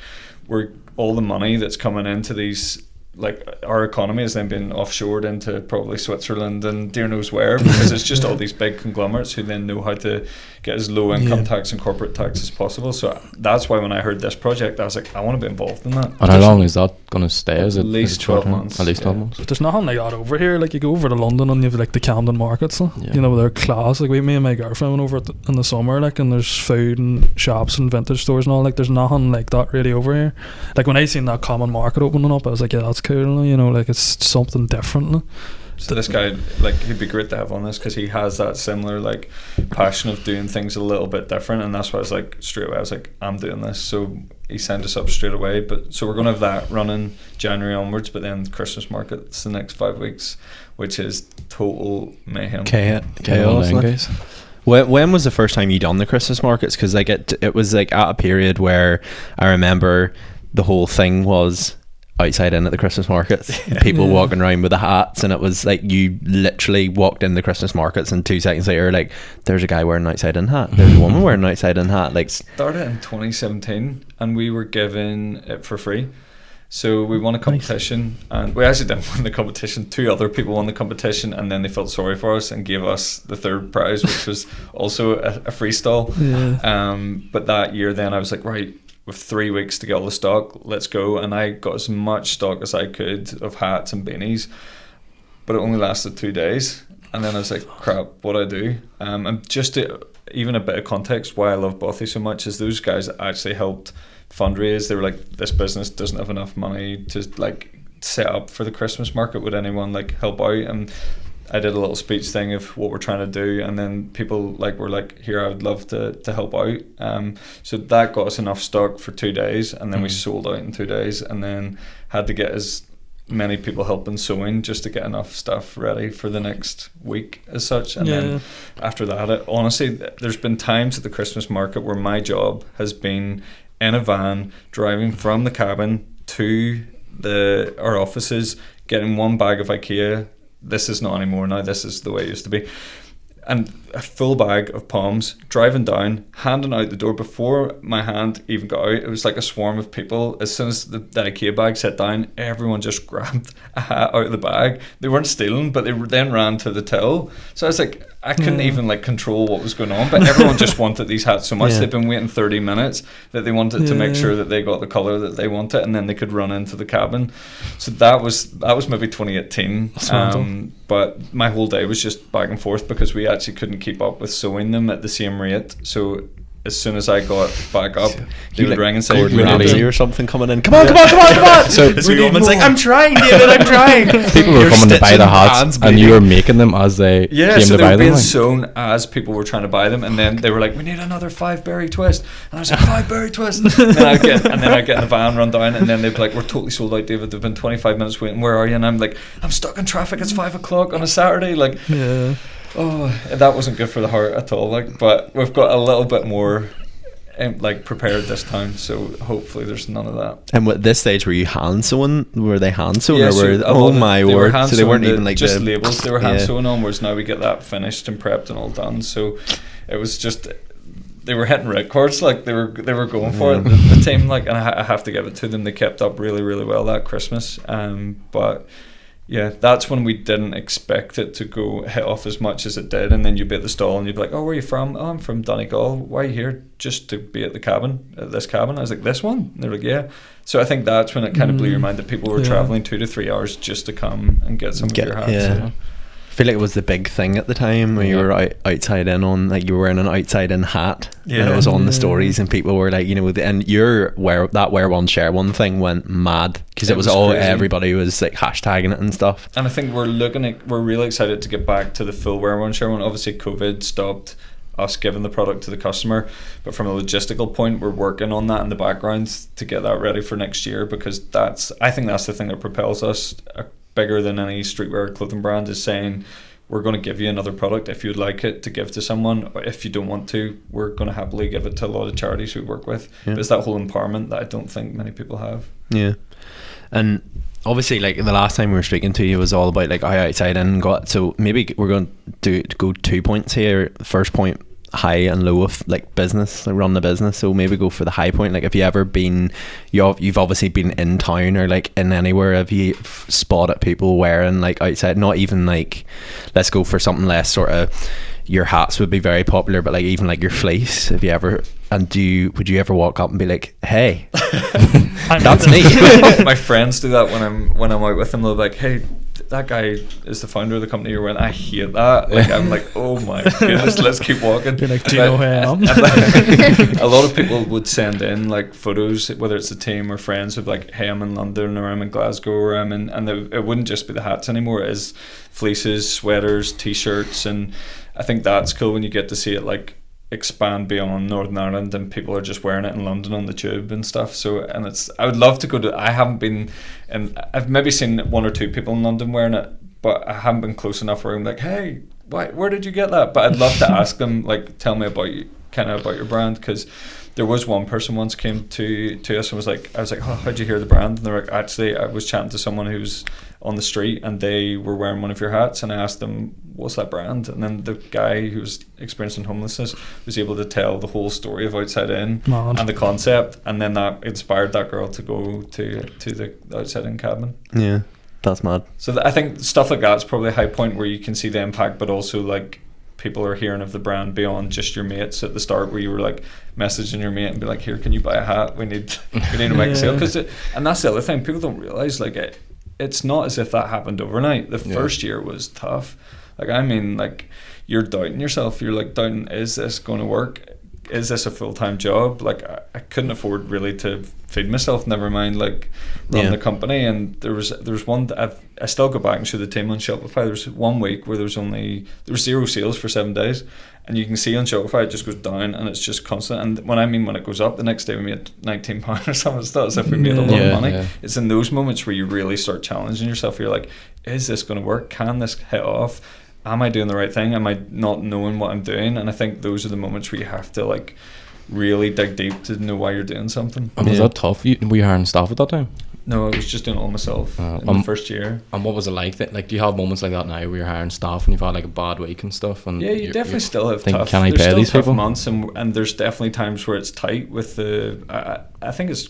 we're all the money that's coming into these, like our economy has then been offshored into probably Switzerland and dear knows where, because it's just all these big conglomerates who then know how to get as low income tax and corporate tax as possible. So that's why when I heard this project, I was like, I want to be involved in that. And how long is that going to stay? Is it At least 12 months. At least 12 months. But there's nothing like that over here. Like you go over to London and you have like the Camden markets, you know, they're class. Like me and my girlfriend went over in the summer, like, and there's food and shops and vintage stores and all. Like there's nothing like that really over here. Like when I seen that Common Market opening up, I was like, yeah, that's cool. You know, like it's something different. So this guy, like, he'd be great to have on this because he has that similar like passion of doing things a little bit different, and that's why I was like, straight away I was like, I'm doing this. So he signed us up straight away. But so we're gonna have that running January onwards, but then Christmas market's the next 5 weeks, which is total mayhem. Chaos. Like. When was the first time you done the Christmas markets? Because like it was like at a period where I remember the whole thing was outside in at the Christmas markets, people walking around with the hats, and it was like you literally walked in the Christmas markets and 2 seconds later, like, there's a guy wearing an outside in hat, there's a woman wearing an outside in hat. Like, started in 2017 and we were given it for free. So we won a competition, and we actually didn't win the competition. 2 other people won the competition, and then they felt sorry for us and gave us the third prize, which was also a free stall. But that year then I was like, right, with 3 weeks to get all the stock, let's go. And I got as much stock as I could of hats and beanies, but it only lasted 2 days. And then I was like, crap, what do I do? And just to, even a bit of context why I love Bothy so much is those guys actually helped fundraise. They were like, this business doesn't have enough money to like set up for the Christmas market. Would anyone like help out? And I did a little speech thing of what we're trying to do, and then people like were like, here, I would love to help out. So that got us enough stock for 2 days, and then we sold out in 2 days, and then had to get as many people helping sewing just to get enough stuff ready for the next week as such. And then after that, honestly, there's been times at the Christmas market where my job has been in a van driving from the cabin to our offices, getting 1 bag of IKEA. This is not anymore now, this is the way it used to be, and a full bag of Poms, driving down, handing out the door. Before my hand even got out, it was like a swarm of people. As soon as the IKEA bag set down, everyone just grabbed a hat out of the bag. They weren't stealing, but they then ran to the till. So I was like, I couldn't even like control what was going on, but everyone just wanted these hats so much. They've been waiting 30 minutes that they wanted to make sure that they got the colour that they wanted, and then they could run into the cabin. So that was maybe 2018. But my whole day was just back and forth because we actually couldn't keep up with sewing them at the same rate. So as soon as I got back up, they would ring and say, Gordon Ramsay or something coming in. Come on. So the woman's like, I'm trying, David, I'm trying. People were coming to buy the hats, and you were making them as they came so to they buy were being them. sewn as people were trying to buy them, and then they were like, we need another 5-berry twist, and I was like, 5-berry twist. And then I'd get in the van, run down, and then they'd be like, we're totally sold out, David, they've been 25 minutes waiting, where are you? And I'm like, I'm stuck in traffic, it's 5 o'clock on a Saturday. Like, oh, that wasn't good for the heart at all. Like, but we've got a little bit more like prepared this time, so hopefully there's none of that. And at this stage, were you hand sewing? Were they hand sewn? Yeah, or so were, oh my word! So they weren't even like just labels. They were hand sewn on. Whereas now we get that finished and prepped and all done. So it was just, they were hitting red cards. Like they were going for it. The team, like, and I have to give it to them. They kept up really, really well that Christmas. But Yeah, that's when we didn't expect it to go hit off as much as it did, and then you'd be at the stall and you'd be like, "Oh, where are you from?" "Oh, I'm from Donegal." "Why are you here?" "Just to be at this cabin." I was like, "This one?" And they're like, "Yeah." So I think that's when it kind of blew your mind that people were traveling 2 to 3 hours just to come and get some of your hats. Yeah. I feel like it was the big thing at the time when you were outside in on, like, you were wearing an outside in hat, and it was on the stories, and people were like, you know, and your wear one share one thing went mad because it was all crazy. Everybody was like hashtagging it and stuff. And I think we're really excited to get back to the full wear one share one. Obviously COVID stopped us giving the product to the customer, but from a logistical point, we're working on that in the background to get that ready for next year, because I think that's the thing that propels us bigger than any streetwear clothing brand, is saying we're going to give you another product if you'd like it to give to someone, or if you don't want to, we're going to happily give it to a lot of charities we work with. But it's that whole empowerment that I don't think many people have. Yeah. And obviously, like, the last time we were speaking to you was all about like how outside in got, so maybe we're going to go 2 points here. First point, high and low of like business, like run the business. So maybe go for the high point. Like, have you ever been, you've obviously been in town or like in anywhere, have you spotted people wearing like outside, not even like, let's go for something less sort of, your hats would be very popular, but like even like your fleece, have you ever, and would you ever walk up and be like, "Hey, that's me"? My friends do that when I'm out with them. They'll be like, "Hey, that guy is the founder of the company you're wearing." I hate that. Like, I'm like, "Oh my goodness, let's keep walking." You're like, "Do you know who I am?" A lot of people would send in like photos, whether it's a team or friends, of like, "Hey, I'm in London," or "I'm in Glasgow," or "I'm in," and it wouldn't just be the hats anymore. It is fleeces, sweaters, t-shirts, and I think that's cool when you get to see it like expand beyond Northern Ireland and people are just wearing it in London on the tube and stuff. So, and I would love to go to, I haven't been, and I've maybe seen 1 or 2 people in London wearing it, but I haven't been close enough where I'm like, "Hey, where did you get that?" But I'd love to ask them, like, tell me about you, kind of about your brand, because there was one person once came to us and was like, I was like, "Oh, how'd you hear the brand?" And they're like, "Actually, I was chatting to someone who was on the street and they were wearing one of your hats, and I asked them, what's that brand?" And then the guy who was experiencing homelessness was able to tell the whole story of Outside In and the concept, and then that inspired that girl to go to the Outside In cabin. Yeah, that's mad. So I think stuff like that's probably a high point where you can see the impact, but also like people are hearing of the brand beyond just your mates at the start, where you were like messaging your mate and be like, "Here, can you buy a hat? We need to make a sale." And that's the other thing, people don't realize, like, it's not as if that happened overnight. The first year was tough. Like, I mean, like, you're doubting yourself. You're like doubting, is this going to work? Is this a full-time job? Like, I couldn't afford really to feed myself, never mind like run the company. And there was one that I still go back and show the team on Shopify. There was 1 week where there was 0 sales for 7 days, and you can see on Shopify it just goes down and it's just constant. And when it goes up, the next day we made £19 or something. It's not as if we made a lot of money. Yeah. It's in those moments where you really start challenging yourself. You're like, is this going to work? Can this hit off? Am I doing the right thing? Am I not knowing what I'm doing? And I think those are the moments where you have to like really dig deep to know why you're doing something. And was that tough? Were you hiring staff at that time? No, I was just doing it all myself in the first year. And what was it like? Like, do you have moments like that now where you're hiring staff and you've had like a bad week and stuff? And yeah, you definitely still have tough. Can I pay these tough people? Months, and there's definitely times where it's tight with the. I think it's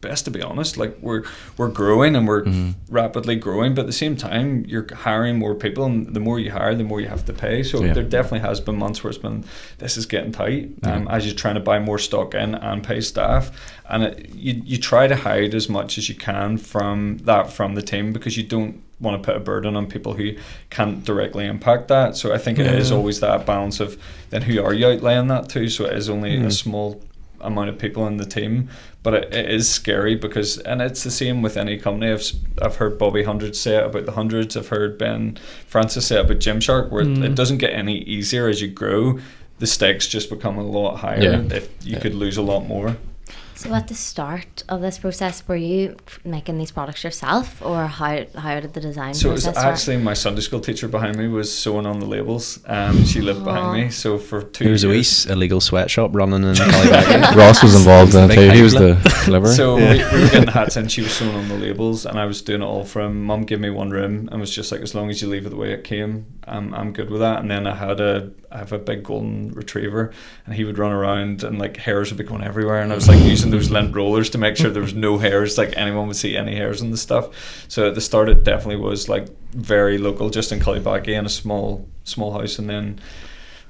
best to be honest. Like, we're growing and we're rapidly growing, but at the same time you're hiring more people, and the more you hire, the more you have to pay. So there definitely has been months where it's been, this is getting tight, as you're trying to buy more stock in and pay staff, and you try to hide as much as you can from the team, because you don't want to put a burden on people who can't directly impact that. So I think it is always that balance of then who are you outlaying that to. So it is only a small amount of people in the team, but it is scary, because, and it's the same with any company. I've heard Bobby Hundreds say it about the Hundreds. I've heard Ben Francis say it about Gymshark, where it doesn't get any easier as you grow. The stakes just become a lot higher. If you could lose a lot more. So at the start of this process, were you making these products yourself, or how did the design so process it was actually my Sunday school teacher behind me was sewing on the labels. She lived behind me, so for 2 years. There was a wee illegal sweatshop running in Caliback. Ross was involved in it too. He was the deliverer. So we were getting hats in, she was sewing on the labels, and I was doing it all from, Mum gave me one room and was just like, as long as you leave it the way it came, I'm good with that. And then I have a big golden retriever, and he would run around and like hairs would be going everywhere, and I was like using using those lint rollers to make sure there was no hairs, like anyone would see any hairs on the stuff. So at the start it definitely was like very local, just in Cullybackey in a small house, and then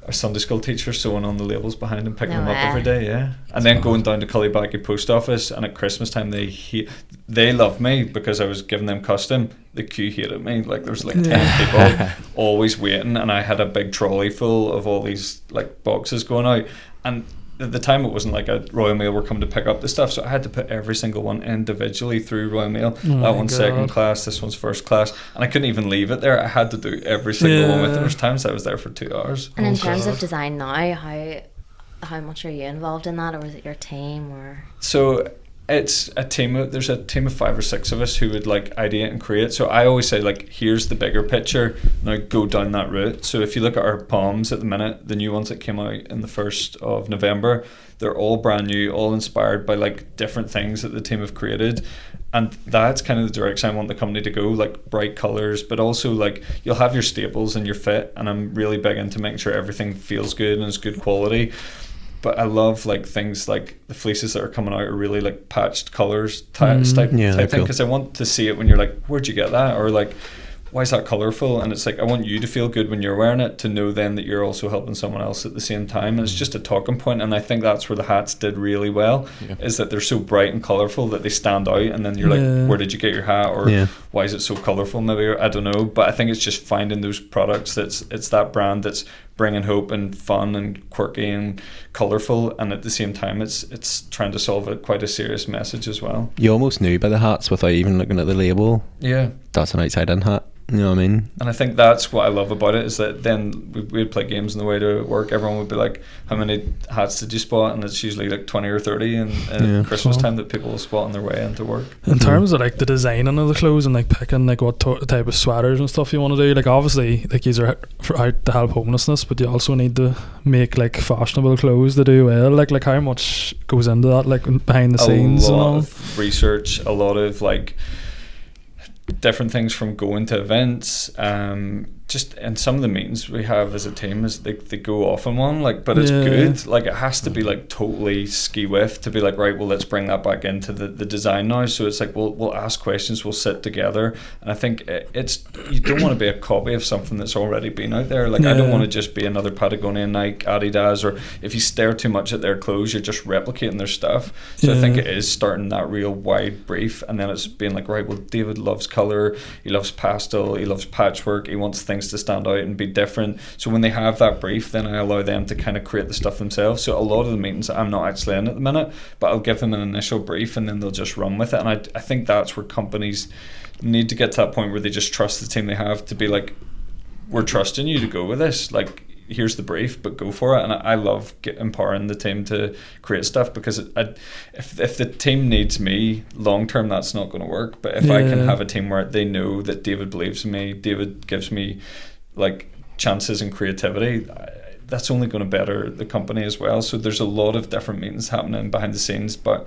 a Sunday school teacher sewing on the labels behind him, picking them up every day, and then going down to Cullybackey post office, and at Christmas time they loved me because I was giving them custom. The queue hated me, like there was like 10 people always waiting, and I had a big trolley full of all these like boxes going out, and at the time it wasn't like a Royal Mail were coming to pick up the stuff, so I had to put every single one individually through Royal Mail. That one's second class, this one's first class, and I couldn't even leave it there. I had to do every single one with it. There was times I was there for 2 hours. And in terms of design now, how much are you involved in that, or is it your team, or? So it's a team there's a team of 5 or 6 of us who would like ideate and create. So I always say, like, here's the bigger picture, now go down that route. So if you look at our palms at the minute, the new ones that came out in the 1st of November, they're all brand new, all inspired by like different things that the team have created. And that's kind of the direction I want the company to go, like bright colours, but also like you'll have your staples and your fit, and I'm really big into making sure everything feels good and is good quality. But I love like things like the fleeces that are coming out are really like patched colours type thing, because I want to see it when you're like, where'd you get that? Or like, why is that colourful? And it's like, I want you to feel good when you're wearing it, to know then that you're also helping someone else at the same time. And it's just a talking point. And I think that's where the hats did really well, is that they're so bright and colourful that they stand out. And then you're like, where did you get your hat? Or why is it so colourful? Maybe, I don't know. But I think it's just finding those products it's that brand that's bringing hope and fun and quirky and colourful, and at the same time it's trying to solve quite a serious message as well. You almost knew by the hats without even looking at the label. Yeah, that's an outside-in hat. You know what I mean? And I think that's what I love about it, is that then we'd play games on the way to work. Everyone would be like, how many hats did you spot? And it's usually like 20 or 30 in Christmas time that people will spot on their way into work. In terms of like the designing of the clothes and like picking like what type of sweaters and stuff you want to do, like obviously like these are out to help homelessness, but you also need to make like fashionable clothes to do well. Like how much goes into that, like behind the scenes? A lot and all? of research, a lot of like different things, from going to events, just, and some of the meetings we have as a team is they go off on one, like, but it's good. Like, it has to be like totally ski whiff to be like, right, well, let's bring that back into the design now. So it's like we'll ask questions, we'll sit together, and I think it's, you don't want to be a copy of something that's already been out there. Like, I don't want to just be another Patagonia, Nike, Adidas, or if you stare too much at their clothes, you're just replicating their stuff. So I think it is starting that real wide brief, and then it's being like, right, well, David loves colour, he loves pastel, he loves patchwork, he wants things to stand out and be different. So when they have that brief, then I allow them to kind of create the stuff themselves. So a lot of the meetings I'm not actually in at the minute, but I'll give them an initial brief and then they'll just run with it. And I think that's where companies need to get to that point where they just trust the team they have to be like, we're trusting you to go with this, like, here's the brief, but go for it. And I love empowering the team to create stuff, because if the team needs me long term, that's not going to work. But if I can have a team where they know that David believes in me, David gives me like chances and creativity, that's only going to better the company as well. So there's a lot of different meetings happening behind the scenes, but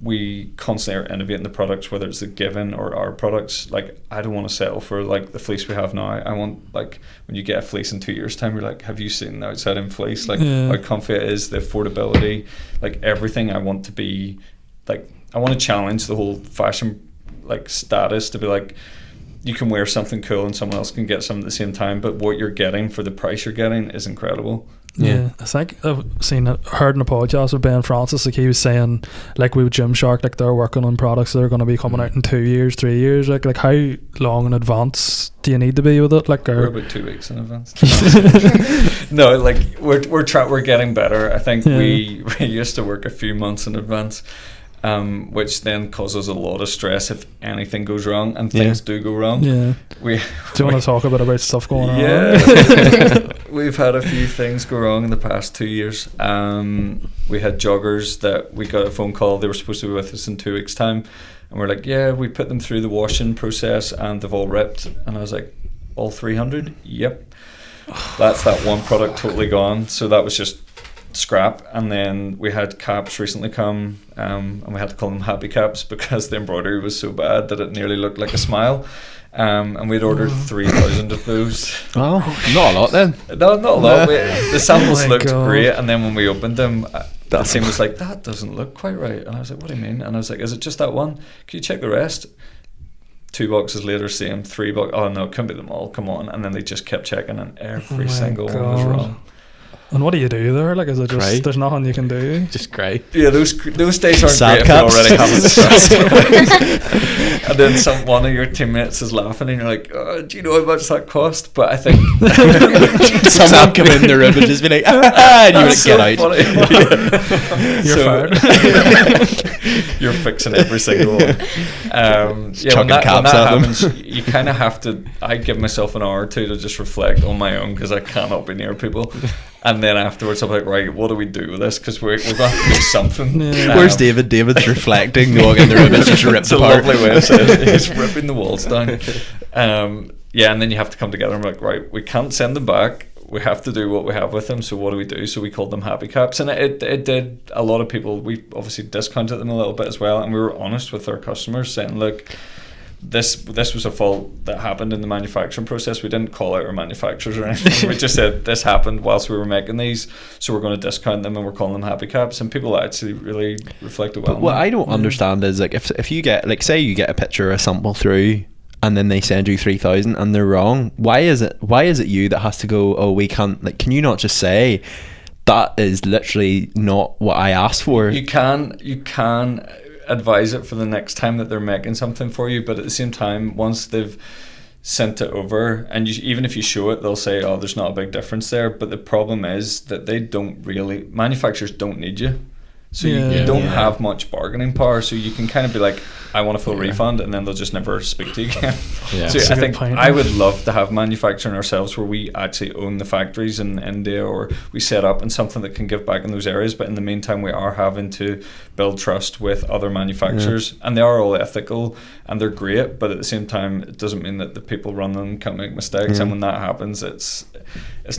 we constantly are innovating the products, whether it's the Given or our products. Like, I don't want to settle for like the fleece we have now. I want, like, when you get a fleece in 2 years time, you're like, have you seen the outside-in fleece? Like, how comfy it is, the affordability, like everything. I want to be like, I want to challenge the whole fashion like status, to be like, you can wear something cool and someone else can get something at the same time, but what you're getting for the price you're getting is incredible. Yeah, I think I've heard in a podcast with Ben Francis, like he was saying, like with Gymshark, like they're working on products that are going to be coming out in 2 years, 3 years. Like how long in advance do you need to be with it? Like, we're about 2 weeks in advance. No, like we're getting better. I think we used to work a few months in advance, which then causes a lot of stress if anything goes wrong, and things do go wrong. Do you want to talk about stuff going on? We've had a few things go wrong in the past 2 years. We had joggers that we got a phone call, they were supposed to be with us in 2 weeks time, and we're like, we put them through the washing process and they've all ripped. And I was like, all 300? Yep. That's that one product totally gone. So that was just scrap. And then we had caps recently come, and we had to call them happy caps because the embroidery was so bad that it nearly looked like a smile. And we'd ordered 3,000 of those. Oh, not a lot then. No, not a lot. The samples looked great, and then when we opened them, the team was like, that doesn't look quite right. And I was like, what do you mean? And I was like, is it just that one? Can you check the rest? 2 boxes later, same. 3 boxes. Oh no, it couldn't be them all. Come on. And then they just kept checking, and every single one was wrong. And what do you do there? Like, is it just Cry. there's nothing you can do? Just cry. Yeah, those days aren't Sad great caps. if you already have it. And then one of your teammates is laughing, and you're like, oh, do you know how much that cost? But I think Someone come in the room and just be like, and you would get out. You're fired. You're fixing every single one. When that happens, you kind of have to. I give myself an hour or two to just reflect on my own, because I cannot be near people. And then afterwards, I'm like, right, what do we do with this? Because we're going to have to do something. Where's David? David's reflecting, walking in the room, it's just ripped It's a apart. lovely way of saying it. He's ripping the walls down. And then you have to come together and be like, right, we can't send them back. We have to do what we have with them. So what do we do? So we called them happy caps, and it did. A lot of people, we obviously discounted them a little bit as well, and we were honest with our customers, saying, look, this was a fault that happened in the manufacturing process. We didn't call out our manufacturers or anything. We just said this happened whilst we were making these, so we're going to discount them, and we're calling them happy caps. And people actually really reflected well. But what I don't understand is, like, if you get, like, say you get a picture or a sample through, and then they send you 3,000 and they're wrong, why is it you that has to go, oh, we can't, like, can you not just say that is literally not what I asked for? You can advise it for the next time that they're making something for you, but at the same time, once they've sent it over, and even if you show it, they'll say, oh, there's not a big difference there. But the problem is that manufacturers don't need you, so you don't have much bargaining power. So you can kind of be like, I want a full refund, and then they'll just never speak to you again. So I think I would love to have manufacturing ourselves, where we actually own the factories in India, or we set up in something that can give back in those areas. But in the meantime, we are having to build trust with other manufacturers, and they are all ethical and they're great. But at the same time, it doesn't mean that the people running them can't make mistakes. And when that happens, it's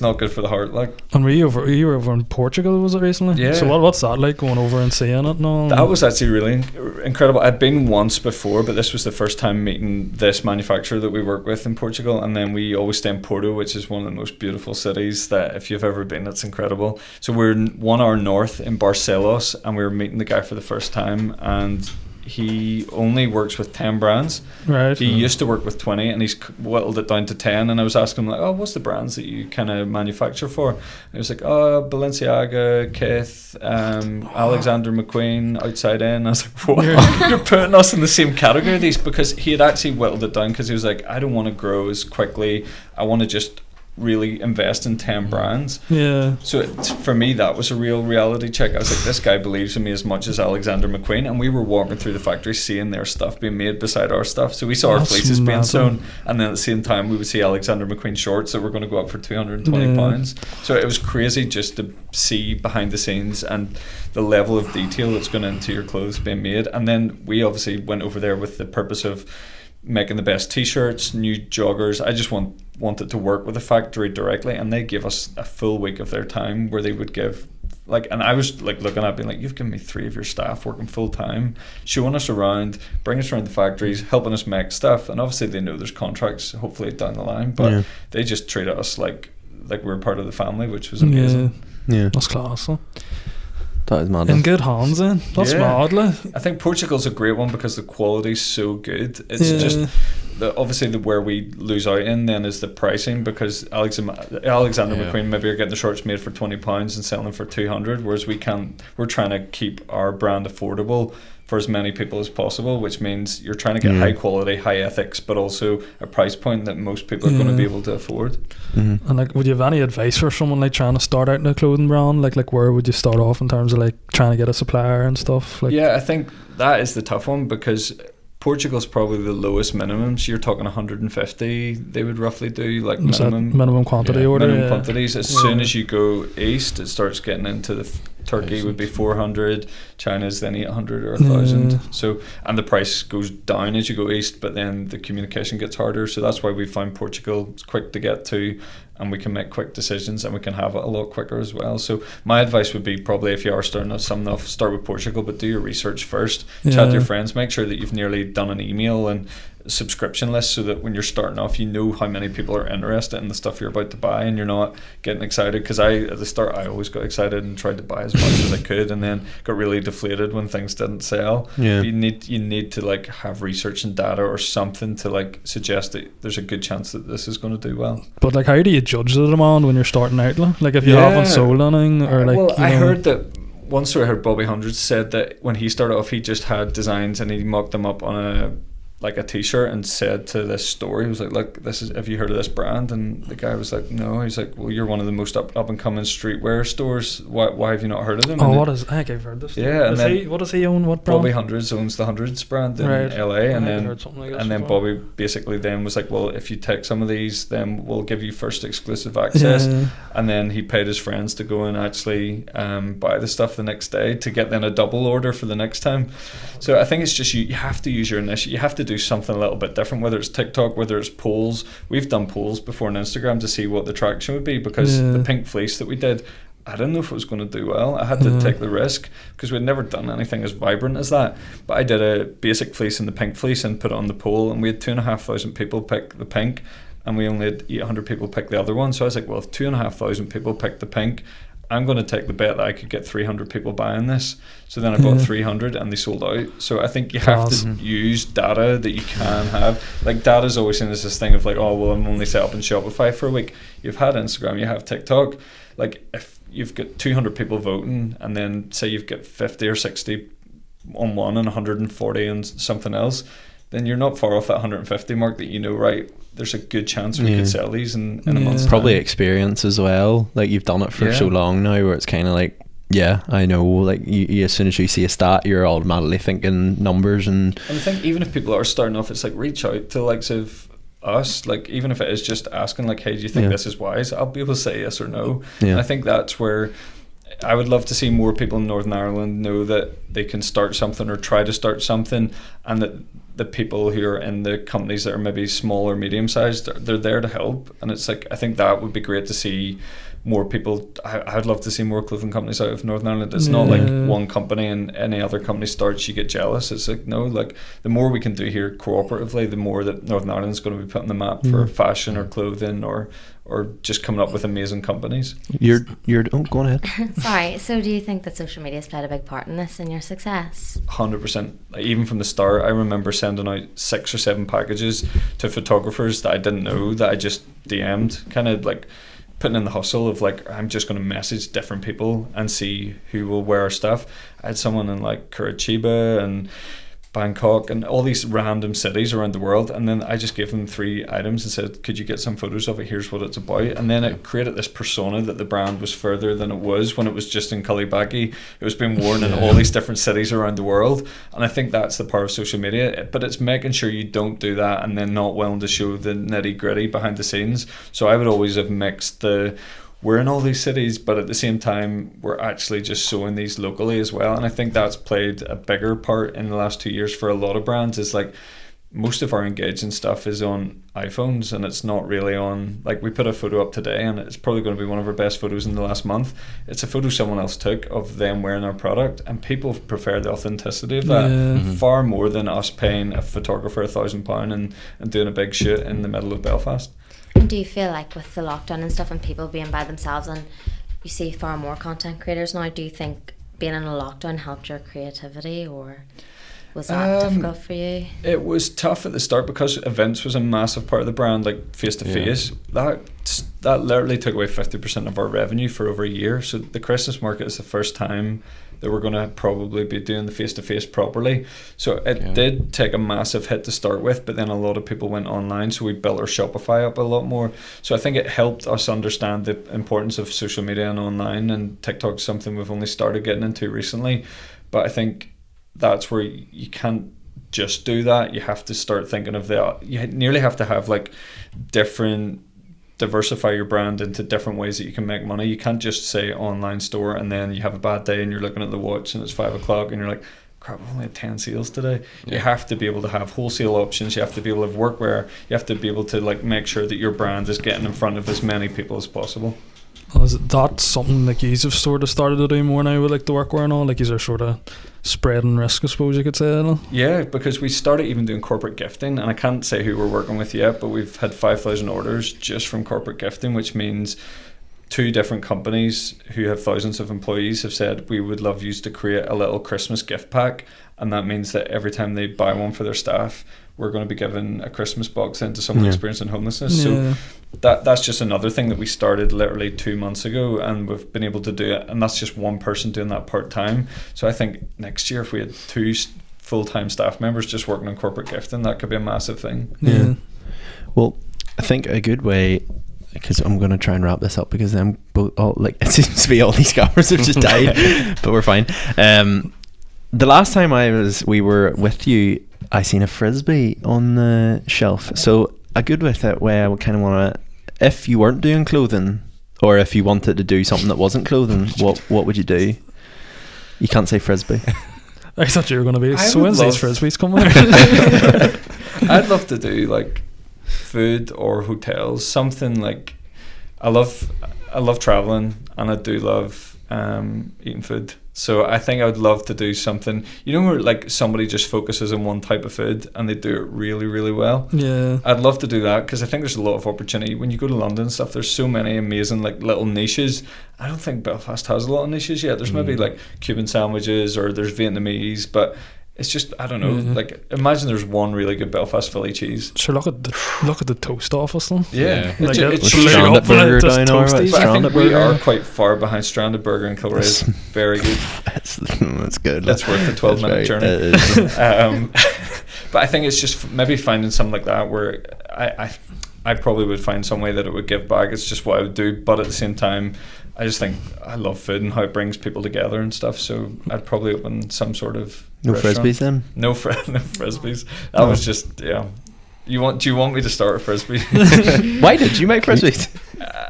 not good for the heart. Like, and you were over in Portugal, was it recently? Yeah. So what's that like, going over and seeing it? No, that was actually really incredible. I'd been once before, but this was the first time meeting this manufacturer that we work with in Portugal. And then we always stay in Porto, which is one of the most beautiful cities that, if you've ever been, it's incredible. So we're 1 hour north in Barcelos, and we were meeting the guy for the first time, and he only works with 10 brands. Right. He used to work with 20, and he's whittled it down to 10. And I was asking him, like, oh, what's the brands that you kind of manufacture for? And he was like, oh, Balenciaga, Kith, Alexander McQueen, OutsideIn. I was like, what? You're putting us in the same category of these? Because he had actually whittled it down, because he was like, I don't want to grow as quickly. I want to just really invest in 10 brands. Yeah. So for me, that was a real reality check. I was like, this guy believes in me as much as Alexander McQueen. And we were walking through the factory, seeing their stuff being made beside our stuff. So we saw our fleeces being sewn, and then at the same time we would see Alexander McQueen shorts that were going to go up for £220. So it was crazy just to see behind the scenes and the level of detail that's gone into your clothes being made. And then we obviously went over there with the purpose of making the best t-shirts, new joggers. I just wanted to work with the factory directly, and they gave us a full week of their time, where they would give, like, and I was like looking at being like, you've given me 3 of your staff working full time, showing us around, bringing us around the factories, helping us make stuff. And obviously they know there's contracts hopefully down the line, but they just treated us like we're part of the family, which was amazing. Yeah, that's class. Huh? that is mad. In good hands, then. That's mad. Like. I think Portugal's a great one because the quality's so good. It's just obviously where we lose out in then is the pricing, because Alexander McQueen maybe are getting the shorts made for £20 and selling them for 200, whereas we're trying to keep our brand affordable for as many people as possible, which means you're trying to get high quality, high ethics, but also a price point that most people are going to be able to afford. And like, would you have any advice for someone like trying to start out in a clothing brand? Like where would you start off in terms of like trying to get a supplier and stuff? Like, I think that is the tough one, because Portugal's probably the lowest minimums. You're talking 150 they would roughly do, like minimum quantity order. Minimum quantities. As soon as you go east, it starts getting into the Turkey would be 400, China's then 800 or 1,000. So, and the price goes down as you go east, but then the communication gets harder. So that's why we found Portugal is quick to get to, and we can make quick decisions, and we can have it a lot quicker as well. So my advice would be, probably if you are starting something off, start with Portugal, but do your research first. Chat to your friends, make sure that you've nearly done an email and subscription list, so that when you're starting off, you know how many people are interested in the stuff you're about to buy, and you're not getting excited. Because at the start I always got excited and tried to buy as much as I could, and then got really deflated when things didn't sell. Yeah. You need to like have research and data or something to like suggest that there's a good chance that this is going to do well. But like, how do you judge the demand when you're starting out? Like if you haven't sold anything, or like, well, I heard that one story. I heard Bobby Hundreds said that when he started off, he just had designs and he mocked them up on a t-shirt and said to this store, he was like, look, this is, have you heard of this brand? And the guy was like, no. He's like, well, you're one of the most up and coming streetwear stores, why have you not heard of them? I think I've heard this. Yeah. And then what does he own? What brand? Bobby Hundreds owns the Hundreds brand in LA, and then Bobby basically then was like, well, if you take some of these, then we'll give you first exclusive access. And then he paid his friends to go and actually buy the stuff the next day to get then a double order for the next time. So I think it's just you have to use your initiative. You have to do something a little bit different, whether it's TikTok, whether it's polls. We've done polls before on Instagram to see what the traction would be, because the pink fleece that we did, I didn't know if it was going to do well. I had to take the risk because we'd never done anything as vibrant as that. But I did a basic fleece and the pink fleece and put it on the poll, and we had 2,500 people pick the pink, and we only had 800 people pick the other one. So I was like, well, if 2,500 people picked the pink, I'm going to take the bet that I could get 300 people buying this. So then I bought 300 and they sold out. So I think you have to use data that you can have. Like, data's always seen as this thing of like, oh, well, I'm only set up in Shopify for a week. You've had Instagram, you have TikTok. Like, if you've got 200 people voting, and then say you've got 50 or 60 on one and 140 on something else, then you're not far off that 150 mark that you know, right, there's a good chance we could sell these in a month's time. Probably experience as well. Like, you've done it for so long now, where it's kind of like, yeah, I know, like you as soon as you see a stat, you're automatically thinking numbers. And I think even if people are starting off, it's like, reach out to the likes of us, like even if it is just asking like, hey, do you think this is wise? I'll be able to say yes or no. And I think that's where I would love to see more people in Northern Ireland know that they can start something or try to start something, and that the people who are in the companies that are maybe small or medium sized, they're there to help. And it's like, I think that would be great to see more people. I'd love to see more clothing companies out of Northern Ireland. It's not like one company and any other company starts, you get jealous. It's like, no, like the more we can do here cooperatively, the more that Northern Ireland's going to be put on the map for fashion or clothing or just coming up with amazing companies. You're go on ahead. Sorry, so do you think that social media has played a big part in this, in your success? 100%. Like, even from the start, I remember sending out 6 or 7 packages to photographers that I didn't know, that I just DM'd, kind of like putting in the hustle of like, I'm just going to message different people and see who will wear our stuff. I had someone in like Craic and Bangkok and all these random cities around the world, and then I just gave them 3 items and said, could you get some photos of it? Here's what it's about. And then it created this persona that the brand was further than it was when it was just in Cullybacky. It was being worn in all these different cities around the world. And I think that's the power of social media, but it's making sure you don't do that and then not willing to show the nitty gritty behind the scenes. So I would always have mixed we're in all these cities, but at the same time, we're actually just showing these locally as well. And I think that's played a bigger part in the last 2 years for a lot of brands. Is like, most of our engaging stuff is on iPhones, and it's not really on, like, we put a photo up today and it's probably going to be one of our best photos in the last month. It's a photo someone else took of them wearing our product, and people prefer the authenticity of that far more than us paying a photographer £1,000 and doing a big shoot in the middle of Belfast. And do you feel like with the lockdown and stuff and people being by themselves, and you see far more content creators now, do you think being in a lockdown helped your creativity, or was that difficult for you? It was tough at the start because events was a massive part of the brand, like face to face. That literally took away 50% of our revenue for over a year. So the Christmas market is the first time that we're going to probably be doing the face to face properly. So it did take a massive hit to start with, but then a lot of people went online, so we built our Shopify up a lot more. So I think it helped us understand the importance of social media and online, and TikTok's something we've only started getting into recently. But I think that's where you can't just do that. You have to start thinking of you nearly have to have like diversify your brand into different ways that you can make money. You can't just say online store and then you have a bad day and you're looking at the watch and it's 5 o'clock and you're like, crap, I've only had 10 sales today. You have to be able to have wholesale options. You have to be able to have workwear. You have to be able to like make sure that your brand is getting in front of as many people as possible. And is that something like you have sort of started to do more now with like the workwear and all? Like, is there sort of spreading risk, I suppose you could say? You know? Yeah, because we started even doing corporate gifting, and I can't say who we're working with yet, but we've had 5,000 orders just from corporate gifting, which means 2 different companies who have thousands of employees have said, we would love you to create a little Christmas gift pack. And that means that every time they buy one for their staff, we're going to be giving a Christmas box into someone experiencing homelessness. So that's just another thing that we started literally 2 months ago, and we've been able to do it. And that's just one person doing that part-time. So I think next year, if we had 2 full-time staff members just working on corporate gifting, that could be a massive thing. Yeah. Well, I think a good way, because I'm going to try and wrap this up, because then it seems to be all these cameras have just died, but we're fine. The last time we were with you, I seen a frisbee on the shelf. So a good way I would kind of want to, if you weren't doing clothing, or if you wanted to do something that wasn't clothing, what would you do? You can't say frisbee. I thought you were going to be so when's these frisbees coming? I'd love to do like food or hotels, something like, I love traveling, and I do love eating food. So I think I would love to do something, where like somebody just focuses on one type of food and they do it really, really well. Yeah, I'd love to do that, because I think there's a lot of opportunity when you go to London and stuff. There's so many amazing like little niches. I don't think Belfast has a lot of niches yet. There's maybe like Cuban sandwiches, or there's Vietnamese, but it's just, I don't know. Like, imagine there's one really good Belfast Philly cheese. Sure, look at the toast office then. Yeah, like it's Stranded Burger down over. But I think we are quite far behind. Stranded Burger in Kilray is very good. That's good. That's worth the 12-minute journey. But I think it's just maybe finding something like that where I probably would find some way that it would give back. It's just what I would do, but at the same time, I just think I love food and how it brings people together and stuff. So I'd probably open some sort of restaurant. Frisbees then? No frisbees. That was just Do you want me to start a frisbee? Why did you make frisbees?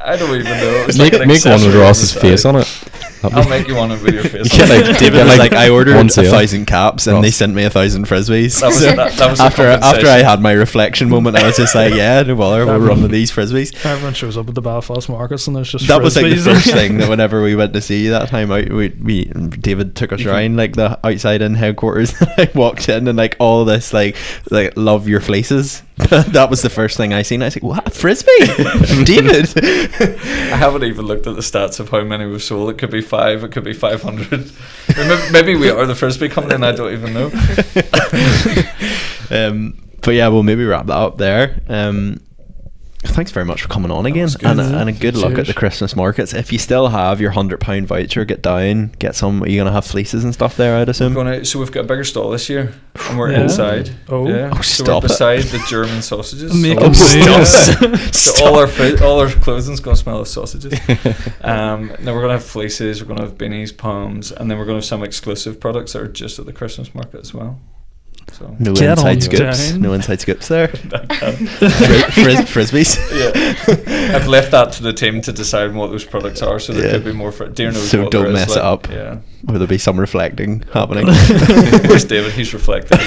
I don't even know. It was Make like an one with accessory Ross's on the face side. on it. I'll make you one with your face. Yeah, like David was like, I ordered one 1,000 caps and Ross. they sent me 1,000 frisbees. That was that was after I had my reflection moment, I was just like, yeah, no bother, we'll run with these frisbees. Everyone shows up at the Belfast markets and there's just that was like the frisbees. first thing that whenever we went to see you that time out, David took us around like the outside-in headquarters. I walked in and like all this like love your fleeces. That was the first thing I seen. I was like, what, frisbee? David? I haven't even looked at the stats of how many we've sold. It could be 5, it could be 500. Maybe we are the frisbee company and I don't even know. But yeah, we'll maybe wrap that up there. Thanks very much for coming on again, and a good luck at the Christmas markets. If you still have your £100 voucher, get down, get some. Are you gonna have fleeces and stuff there, I'd assume? So we've got a bigger stall this year, and we're inside. Oh, so stop we're beside the German sausages. So all our clothing's gonna smell of sausages. Now we're gonna have fleeces, we're gonna have beanies, palms, and then we're gonna have some exclusive products that are just at the Christmas market as well. So No Get inside on scoops. down. No inside scoops there. Frisbees. Yeah, I've left that to the team to decide what those products are. So there could be more. Dear knows So what don't there is, mess it up. Yeah. Or there'll be some reflecting happening. Where's David? He's reflecting.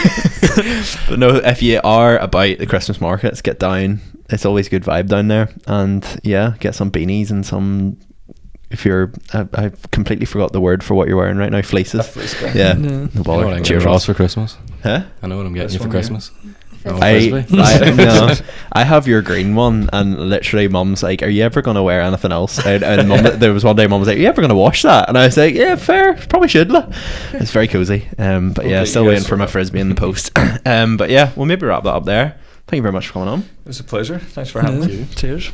But no, if you are about the Christmas markets, get down. It's always a good vibe down there. And yeah, get some beanies and some. If you're, I've completely forgot the word for what you're wearing right now. Fleeces. A fleece guy. Yeah. No. No I know bother. what I'm Cheers, getting Ross Ross. for Christmas. Huh? I know what I'm getting This you for one here. Christmas. No, I frisbee. no, I have your green one, and literally Mum's like, are you ever going to wear anything else? And Mum, there was one day Mum was like, are you ever going to wash that? And I was like, yeah, fair, probably should. It's very cozy. But yeah, Okay, still you waiting guys for my frisbee in the post. But yeah, we'll maybe wrap that up there. Thank you very much for coming on. It was a pleasure. Thanks for having me. Cheers.